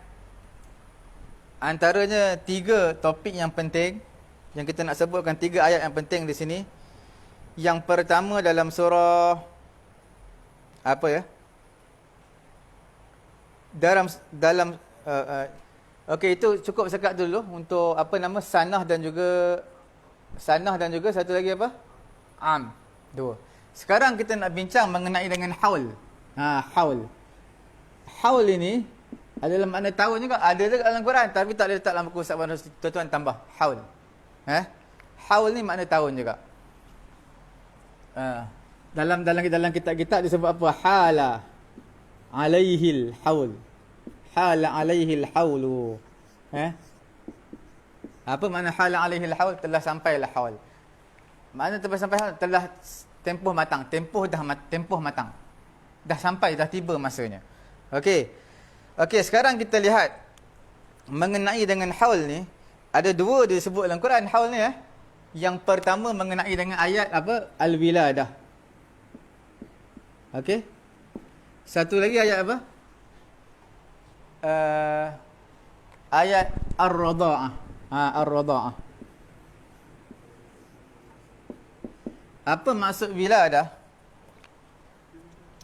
antaranya 3 topik yang penting yang kita nak sebutkan, 3 ayat yang penting di sini. Yang pertama dalam surah apa ya? Dalam okey, itu cukup sekat dulu untuk apa nama sanah dan juga satu lagi apa? Am. 2. Sekarang kita nak bincang mengenai dengan haul. Haul. Haul ini adalah makna tahun juga. Ada dekat dalam Quran tapi tak ada letak dalam buku Sabah. Tuan-tuan tambah haul. Haul ni makna tahun juga. Dalam kitab-kitab disebut apa? Hala alaihil haul. Hala alaihil haulu. Apa makna hala alaihil haul? Telah sampailah haul. Makna telah sampai haul, telah tempoh matang. Tempoh matang. Dah sampai, dah tiba masanya. Okey, sekarang kita lihat mengenai dengan haul ni. Ada 2 disebut dalam Quran haul ni. Yang pertama mengenai dengan ayat apa? Al-wiladah. Okey. Satu lagi ayat apa? Ayat Ar-Radha'ah. Ar-Radha'ah. Apa maksud wiladah?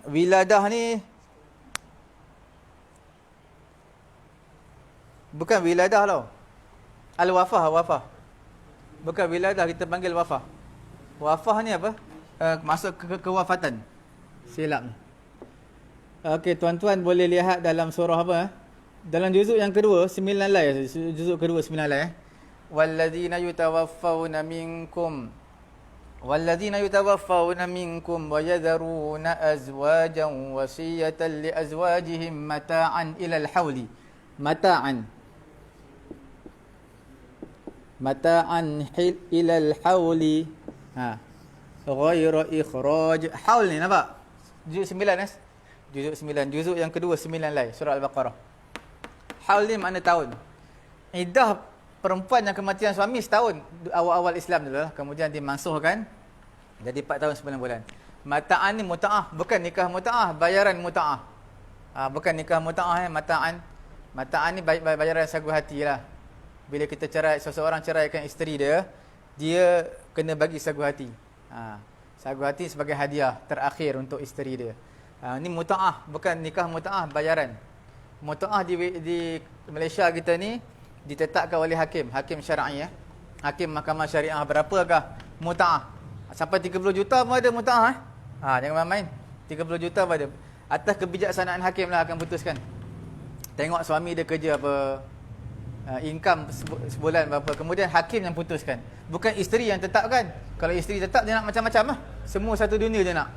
Wiladah ni bukan wiladah tau. Al-wafah. Bukan wiladah, kita panggil wafah. Wafah ni apa? Masuk kewafatan. Silap ni. Okey, tuan-tuan boleh lihat dalam surah apa? Dalam juzuk yang kedua, 9 lai. Juzuk kedua 9 lai. Walladzina yutawaffawna minkum wa yadharuna azwajan wasiyatan li azwajihim mata'an ilal hauli. Mata'an ilal hauli. Ghayra ikhraj. Haul ni nampak? Juzuk 9 Juzuk 9. Juzuk yang kedua 9 lai. Surah Al-Baqarah. Haul ni makna tahun. Iddah perempuan yang kematian suami setahun. Awal-awal Islam dulu lah. Kemudian dimansuhkan. Jadi 4 tahun 9 bulan. Mata'an ni muta'ah. Bukan nikah muta'ah. Bayaran muta'ah. Bukan nikah muta'ah. Mata'an ni bayaran sagu hati lah. Bila kita seseorang ceraikan isteri dia, dia kena bagi sagu hati. Sagu hati sebagai hadiah terakhir untuk isteri dia. Ni muta'ah, bukan nikah muta'ah, bayaran. Muta'ah di Malaysia kita ni ditetapkan oleh hakim syar'i ya. Hakim mahkamah syariah. Berapakah muta'ah? Sampai 30 juta pun ada muta'ah. Jangan main-main. 30 juta pun ada. Atas kebijaksanaan hakim lah akan putuskan. Tengok suami dia kerja apa, income sebulan berapa. Kemudian hakim yang putuskan. Bukan isteri yang tetapkan. Kalau isteri tetap, dia nak macam-macam lah. Semua satu dunia dia nak.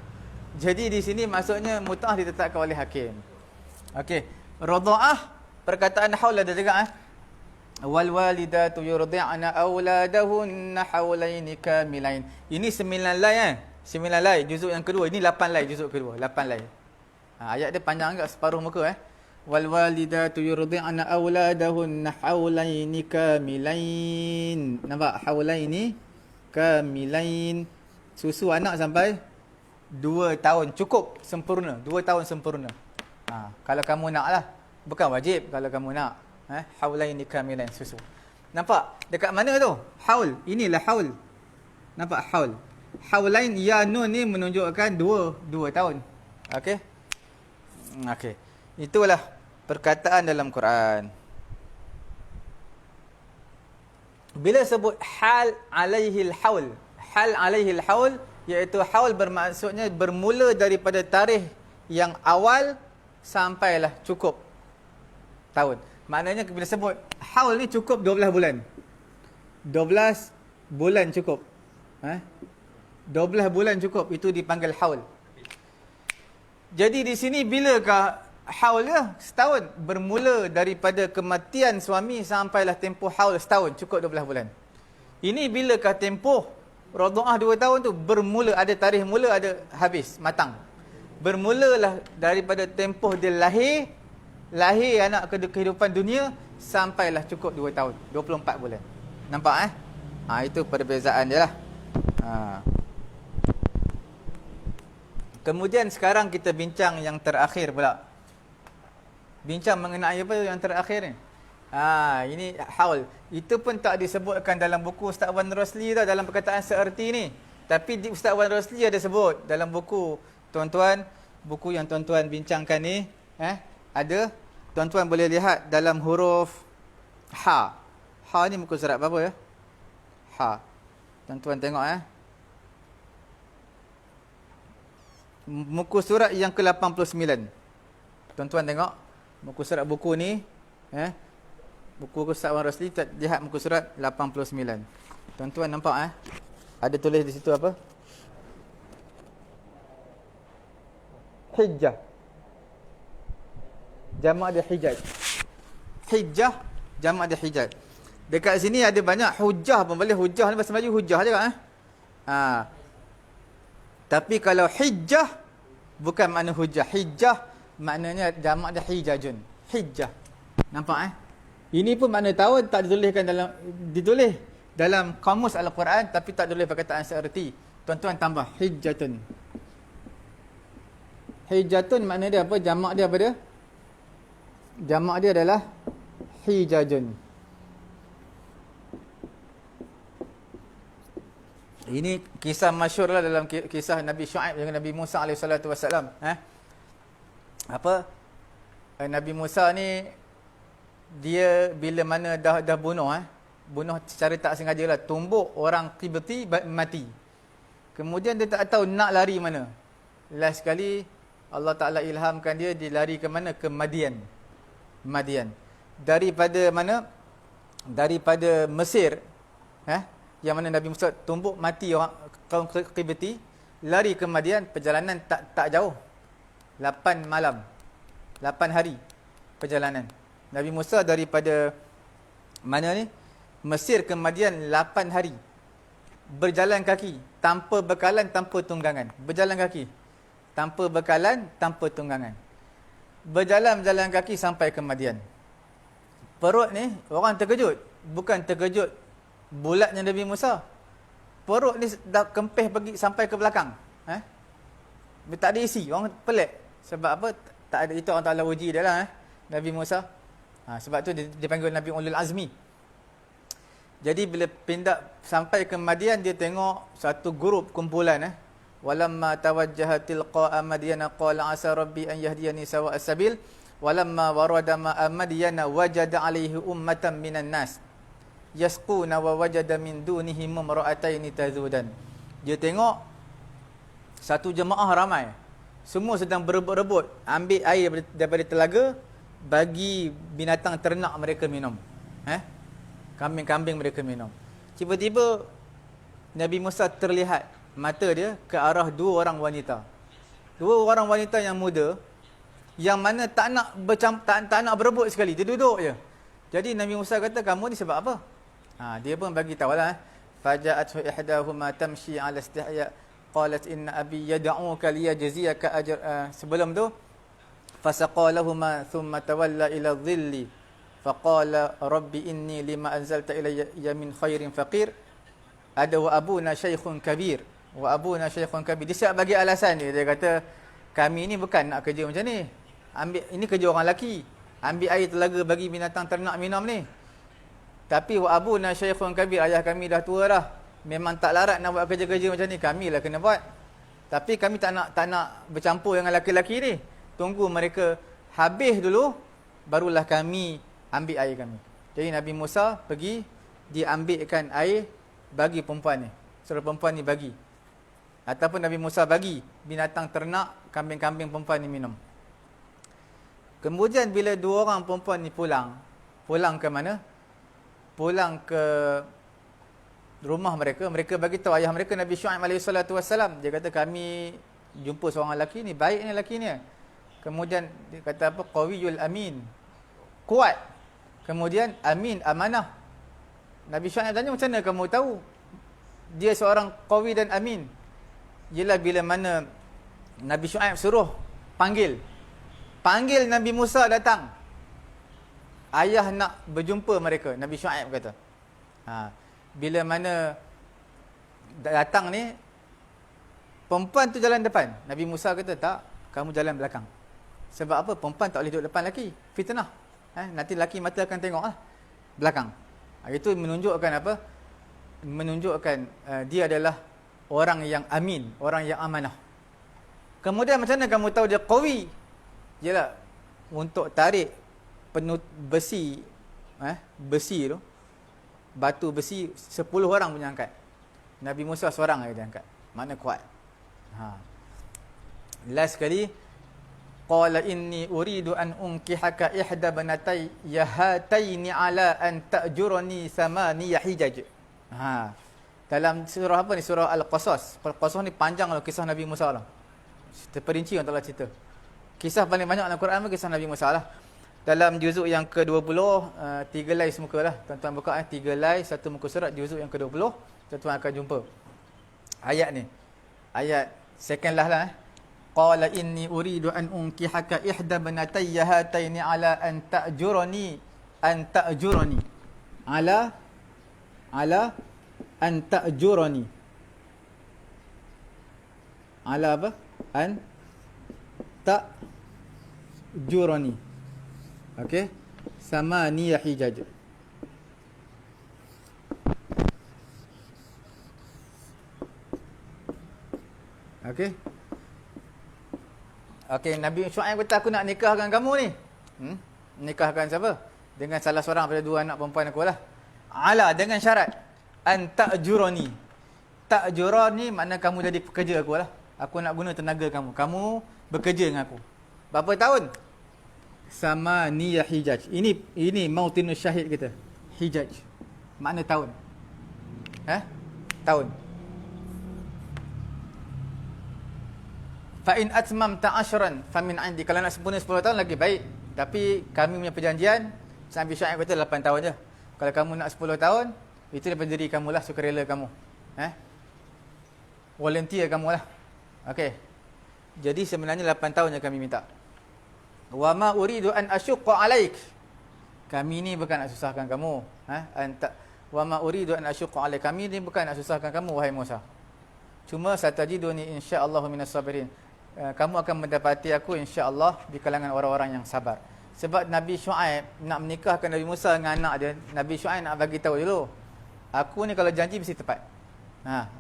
Jadi di sini maksudnya mut'ah ditetapkan oleh hakim. Okey. Radha'ah, perkataan haul ada juga. Wal walidatu yurdi'na auladahunna haulaini kamilain. Ini 9 lai 9 lai juzuk yang kedua. Ini 8 lai juzuk kedua. 8 lai. Ayat dia panjang agak separuh muka wal walidatu yurdi'na auladahunna haulaini kamilain. Nampak? Haulaini kamilain. Susu anak sampai 2 tahun cukup sempurna. 2 tahun sempurna. Kalau kamu nak lah. Bukan wajib kalau kamu nak. Haulaini kamilain susu. Nampak? Dekat mana tu? Haul. Inilah haul. Nampak? Haul. Haulain ya nun ni menunjukkan 2 tahun. Okey. Okey. Itulah perkataan dalam Quran. Bila sebut hal alaihil haul. Hal alaihil haul iaitu haul bermaksudnya bermula daripada tarikh yang awal sampailah cukup tahun. Maknanya bila sebut haul ni cukup 12 bulan. 12 bulan cukup. 12 bulan cukup, itu dipanggil haul. Jadi di sini bilakah haul dia? Setahun. Bermula daripada kematian suami sampailah tempoh haul setahun, cukup 12 bulan. Ini bilakah tempoh radha'ah 2 tahun tu? Bermula, ada tarikh mula, ada habis, matang. Bermulalah daripada tempoh dia lahir anak ke kehidupan dunia sampailah cukup 2 tahun, 24 bulan. Nampak itu perbezaan dia lah. Kemudian sekarang kita bincang yang terakhir pula. Bincang mengenai apa yang terakhir ni. Ini haul. Itu pun tak disebutkan dalam buku Ustaz Wan Rosli tau, dalam perkataan seerti ni. Tapi Ustaz Wan Rosli ada sebut dalam buku. Tuan-tuan, buku yang tuan-tuan bincangkan ni, ada. Tuan-tuan boleh lihat dalam huruf ha. Ha ni muka surat berapa ya? Ha. Tuan-tuan tengok muka surat yang ke-89. Tuan-tuan tengok muka surat buku ni, buku Ustaz Wan Rosli, lihat muka surat 89. Tuan-tuan nampak ada tulis di situ apa? Hijjah. Jamak dia hijaj. Hijjah, jamak dia hijaj. Dekat sini ada banyak hujjah pun boleh. Hujjah ni bahasa Melayu hujjah je kan? Tapi kalau hijjah bukan makna hujjah. Hijjah maknanya jamak dia hijajun. Hijjah. Nampak Ini pun makna tahun tak ditulis dalam kamus Al-Quran, tapi tak ditulis perkataan seerti. Tuan-tuan tambah hijjatun. Hijjatun makna dia apa? Jamak dia apa dia? Jamak dia adalah hijajun. Ini kisah masyhur lah dalam kisah Nabi Syuaib dengan Nabi Musa AS. Nabi Musa ni, dia bila mana dah bunuh secara tak sengaja lah, tumbuk orang Qibti mati. Kemudian dia tak tahu nak lari mana. Last sekali Allah Ta'ala ilhamkan dia lari ke mana? Ke Madian. Daripada mana? Daripada Mesir, yang mana Nabi Musa tumbuk mati orang kaum Qibti, lari ke Madian, perjalanan tak jauh. 8 malam. 8 hari perjalanan. Nabi Musa daripada mana ni? Mesir ke Madian 8 hari. Berjalan kaki, tanpa bekalan, tanpa tunggangan. Berjalan kaki, tanpa bekalan, tanpa tunggangan. Berjalan kaki sampai ke Madian. Perut ni orang terkejut. Bukan terkejut bulatnya Nabi Musa. Perut ni dah kempih pergi sampai ke belakang. Tak ada isi. Orang pelik. Sebab apa? Tak ada. Itu orang Ta'ala uji dia lah Nabi Musa. Sebab tu dia panggil Nabi Ulul Azmi. Jadi bila pindah sampai ke Madian, dia tengok satu grup kumpulan. Walamma tawajjaha tilqa'a Madyana qala asa rabbi an yahdiyani sawa'a sabil. Walamma warada ma'a Madyana wajada 'alaihi ummatan minan nas yasquna wa wajada min dunihim imra'ataini tazudan. Dia tengok satu jemaah ramai, semua sedang berebut-rebut ambil air daripada telaga bagi binatang ternak mereka minum. Kambing-kambing mereka minum. Tiba-tiba Nabi Musa terlihat mata dia ke arah dua orang wanita. Dua orang wanita yang muda, yang mana tak nak berebut sekali. Dia duduk je. Jadi Nabi Musa kata, kamu ni sebab apa? Dia pun bagi tahu lah. Faja'athu ihdahuma tamshi 'ala istihya qalat inna abi yad'uka liyajziyaka ajr. Sebelum tu fasaqalahuma thumma tawalla ila dhilli faqala rabbi inni lima anzalta ilayya min khairin faqir. Ada wa abuna shaykhun kabir. Wa abuna shaykhun kabir. Dia siap bagi alasan dia. Dia kata, kami ni bukan nak kerja macam ni. Ini kerja orang lelaki. Ambil air telaga bagi binatang ternak minum ni. Tapi wa abuna shaykhun kabir, ayah kami dah tua dah. Memang tak larat nak buat kerja-kerja macam ni. Kamilah kena buat. Tapi kami tak nak bercampur dengan lelaki-lelaki ni. Tunggu mereka habis dulu, barulah kami ambil air kami. Jadi Nabi Musa pergi, dia ambilkan air bagi perempuan ni. Suruh perempuan ni bagi. Ataupun Nabi Musa bagi binatang ternak, kambing-kambing perempuan ni minum. Kemudian bila dua orang perempuan ni pulang ke mana? Pulang ke rumah mereka. Mereka bagi tahu ayah mereka, Nabi Syuaib AS. Dia kata, kami jumpa seorang lelaki ni, baik ni lelaki ni. Kemudian dia kata apa? Qawiyul amin. Kuat. Kemudian amin, amanah. Nabi Syuaib tanya, macam mana kamu tahu dia seorang qawi dan amin? Yelah bila mana Nabi Syuaib suruh panggil Nabi Musa datang. Ayah nak berjumpa mereka, Nabi Syuaib kata. Bila mana datang ni, perempuan tu jalan depan. Nabi Musa kata, tak, kamu jalan belakang. Sebab apa? Perempuan tak boleh duduk depan lelaki. Fitnah. Nanti lelaki mata akan tengok belakang. Itu menunjukkan apa? Menunjukkan dia adalah orang yang amin, orang yang amanah. Kemudian macam mana kamu tahu dia qawi? Yalah, untuk tarik besi, besi tu, batu besi 10 orang punya angkat. Nabi Musa seorang saja dia angkat. Mana kuat. Last sekali, qala inni uridu an unkihaka ihda banatayya hataini ala an ta'jurani samaniya hijaj. Dalam surah apa ni? Surah Al-Qasas. Al-Qasas ni panjang lah kisah Nabi Musa lah. Terperinci orang tak cerita. Kisah paling banyak dalam Quran kisah Nabi Musa lah. Dalam juzuk yang ke-20, 3 lai semuka lah. Tuan-tuan buka 3 lai, 1 muka surat, juzuk yang ke-20. Tuan-tuan akan jumpa ayat ni. Ayat second last lah. Qala inni uridu an unkihaka ihda banatayya hataini ala an ta'jurani ala an ta'jurani ala apa? An ta'jurani. Okey, samaniya hijaj. Okey. Okey, Nabi Syuaib kata aku nak nikahkan kamu ni. Nikahkan siapa? Dengan salah seorang daripada 2 anak perempuan aku lah. Ala, dengan syarat an ta'jurani. Ta'jurani makna kamu jadi pekerja aku lah. Aku nak guna tenaga kamu. Kamu bekerja dengan aku. Berapa tahun? Samaniyah hijaj. Ini mautinus syahid kita. Hijaj. Makna tahun. Tahun. Fa in atmamta 10 famin 'indi. Kalau nak sempurna 10 tahun lagi baik. Tapi kami punya perjanjian, Nabi Syuaib kata 8 tahun je. Kalau kamu nak 10 tahun, itu daripada diri kamulah, sukarela kamu. Volunteer kamulah. Okey. Jadi sebenarnya 8 tahun yang kami minta. Wa ma uridu an asyqa 'alaik. Kami ni bukan nak susahkan kamu. Wa ma uridu an asyqa 'alaik. Kami ni bukan nak susahkan kamu wahai Musa. Cuma satajiduni insya-Allah minas sabirin. Kamu akan mendapati aku insya-Allah di kalangan orang-orang yang sabar. Sebab Nabi Syuaib nak menikahkan Nabi Musa dengan anak dia, Nabi Syuaib nak bagi tahu dulu, aku ni kalau janji mesti tepat.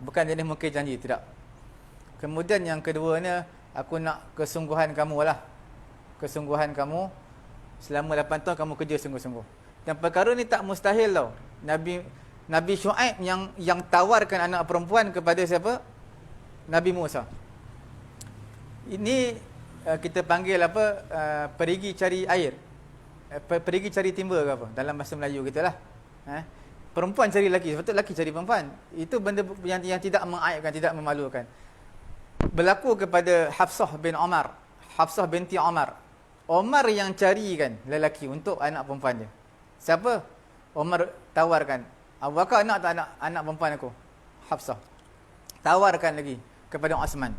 Bukan jenis mungkin janji, tidak. Kemudian yang keduanya, aku nak kesungguhan kamu lah. Kesungguhan kamu selama 8 tahun kamu kerja sungguh-sungguh. Dan perkara ni tak mustahil tau. Nabi Syuaib yang tawarkan anak perempuan kepada siapa? Nabi Musa. Ini kita panggil apa? Perigi cari air. Perigi cari timba ke apa? Dalam bahasa Melayu kita lah. Perempuan cari lelaki, sepatutnya lelaki cari perempuan. Itu benda yang tidak mengaibkan, tidak memalukan. Berlaku kepada Hafsah bin Umar. Hafsah binti Umar. Umar yang carikan lelaki untuk anak perempuan dia. Siapa? Umar tawarkan. Abu Bakar nak tak anak perempuan aku? Hafsah. Tawarkan lagi kepada Osman.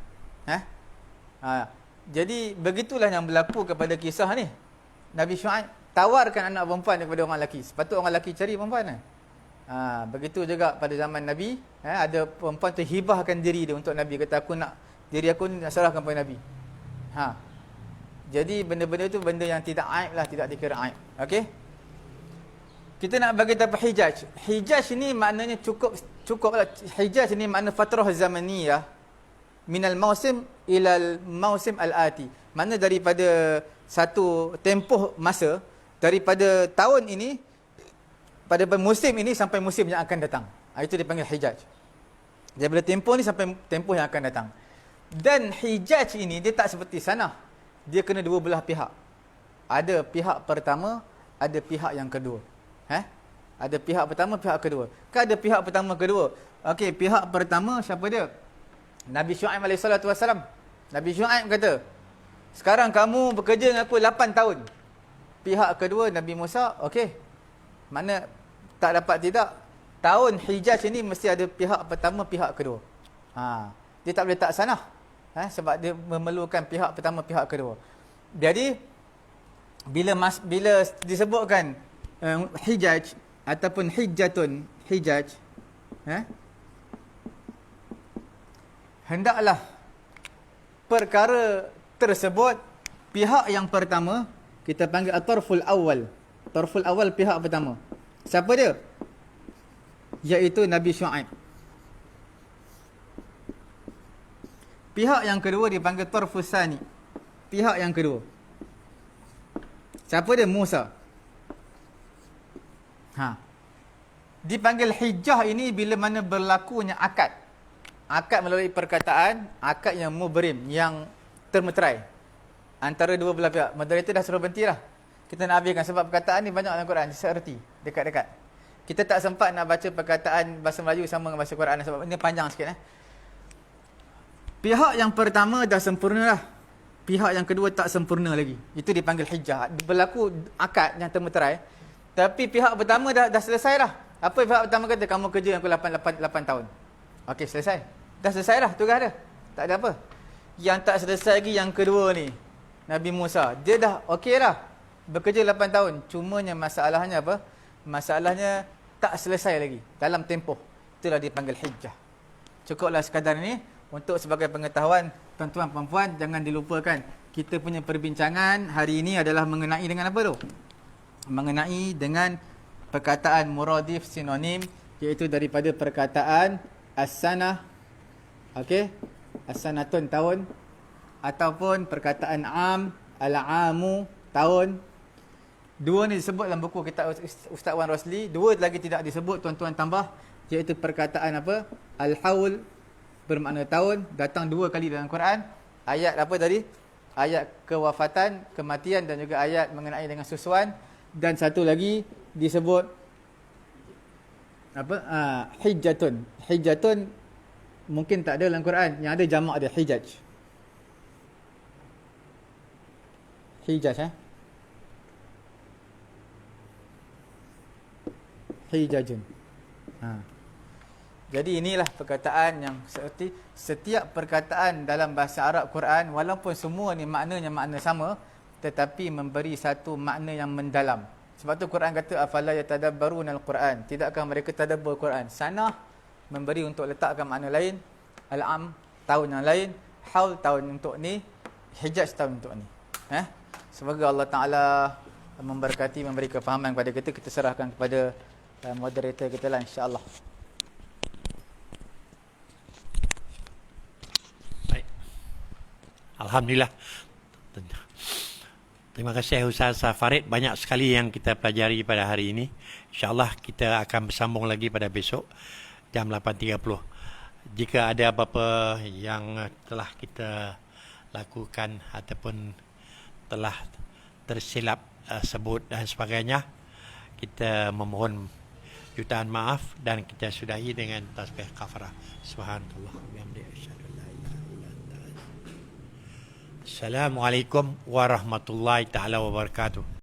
Jadi begitulah yang berlaku kepada kisah ni. Nabi Syuaib tawarkan anak perempuan kepada orang lelaki. Sepatutnya orang lelaki cari perempuan. Begitu juga pada zaman Nabi, ada perempuan tu hibahkan diri dia untuk Nabi. Kata aku nak diri aku ni nak serahkan kepada Nabi. Jadi benda-benda itu benda yang tidak aib lah, tidak dikira aib. Okey. Kita nak bagi tahu hijaj. Hijaj ni maknanya cukup lah. Hijaj ni makna fatrah zamaniyah minal mausim ilal mausim al-ati. Makna daripada satu tempoh masa, daripada tahun ini pada musim ini sampai musim yang akan datang. Itu dipanggil hijaj. Daripada tempoh ni sampai tempoh yang akan datang. Dan hijaj ini dia tak seperti sanah. Dia kena dua belah pihak. Ada pihak pertama, ada pihak yang kedua. Ada pihak pertama, pihak kedua. Kan ada pihak pertama, kedua. Okey, pihak pertama siapa dia? Nabi Syuaib AS. Nabi Syuaib kata, sekarang kamu bekerja dengan aku 8 tahun. Pihak kedua Nabi Musa, okey. Mana tak dapat tidak? Tahun hijaz ini mesti ada pihak pertama, pihak kedua. Dia tak boleh tak sanah. Sebab dia memerlukan pihak pertama, pihak kedua. Jadi bila disebutkan hijaj ataupun hijjatun, hijaj, hendaklah perkara tersebut Pihak yang pertama kita panggil at-tarful awal. Tarful awal pihak pertama. Siapa dia? Iaitu Nabi Syuaib. Pihak yang kedua dipanggil tarfus sani. Pihak yang kedua. Siapa dia? Musa. Dipanggil hijjah ini bila mana berlakunya akad. Akad melalui perkataan, akad yang mubrim, yang termeterai antara dua belah pihak. Moderator dah suruh berhenti lah. Kita nak habiskan sebab perkataan ni banyak dalam Quran, seerti, dekat-dekat. Kita tak sempat nak baca perkataan bahasa Melayu sama dengan bahasa Quran sebab ini panjang sikit. Pihak yang pertama dah sempurna lah. Pihak yang kedua tak sempurna lagi. Itu dipanggil hijjah. Berlaku akad yang termeterai. Tapi pihak pertama dah selesai lah. Apa pihak pertama kata? Kamu kerja aku 8 tahun. Okey, selesai. Dah selesai lah tugas dia. Tak ada apa. Yang tak selesai lagi yang kedua ni, Nabi Musa. Dia dah okey lah. Bekerja 8 tahun. Cumanya masalahnya apa? Masalahnya tak selesai lagi. Dalam tempoh. Itulah dipanggil hijjah. Cukuplah sekadar ni. Untuk sebagai pengetahuan, tuan-tuan puan-puan, jangan dilupakan. Kita punya perbincangan hari ini adalah mengenai dengan apa tu? Mengenai dengan perkataan muradif sinonim, iaitu daripada perkataan as-sanah, okey, as-sanatun tahun, ataupun perkataan am, al-amu tahun. Dua ni disebut dalam buku kitab Ustaz Wan Rosli, dua lagi tidak disebut, tuan-tuan tambah, iaitu perkataan apa? Al-haul bermakna tahun, datang dua kali dalam Quran. Ayat apa tadi? Ayat kewafatan, kematian, dan juga ayat mengenai dengan susuan. Dan satu lagi disebut apa? Hijjatun. Hijjatun mungkin tak ada dalam Quran. Yang ada jamak dia hijaj. Hijaj hijajun. Jadi inilah perkataan yang seperti setiap perkataan dalam bahasa Arab Quran, walaupun semua ni maknanya makna sama, tetapi memberi satu makna yang mendalam. Sebab tu Quran kata afala yatadabbarunal Quran, tidakkah mereka tadabbur Quran? Sanah memberi untuk letakkan makna lain, al-am tahun yang lain, haul tahun untuk ni, hijaj tahun untuk ni. Semoga Allah Taala memberkati, memberi kefahaman kepada kita. Kita serahkan kepada moderator kita lah, insya-Allah. Baik. Alhamdulillah. Terima kasih Ustaz Farid. Banyak sekali yang kita pelajari pada hari ini. InsyaAllah kita akan bersambung lagi pada besok jam 8.30. Jika ada apa-apa yang telah kita lakukan ataupun telah tersilap sebut dan sebagainya, kita memohon jutaan maaf dan kita sudahi dengan tasbih kafarah. Subhanallah wa bihamdihi asyhadu an la ilaha illa anta. Assalamualaikum warahmatullahi taala wabarakatuh.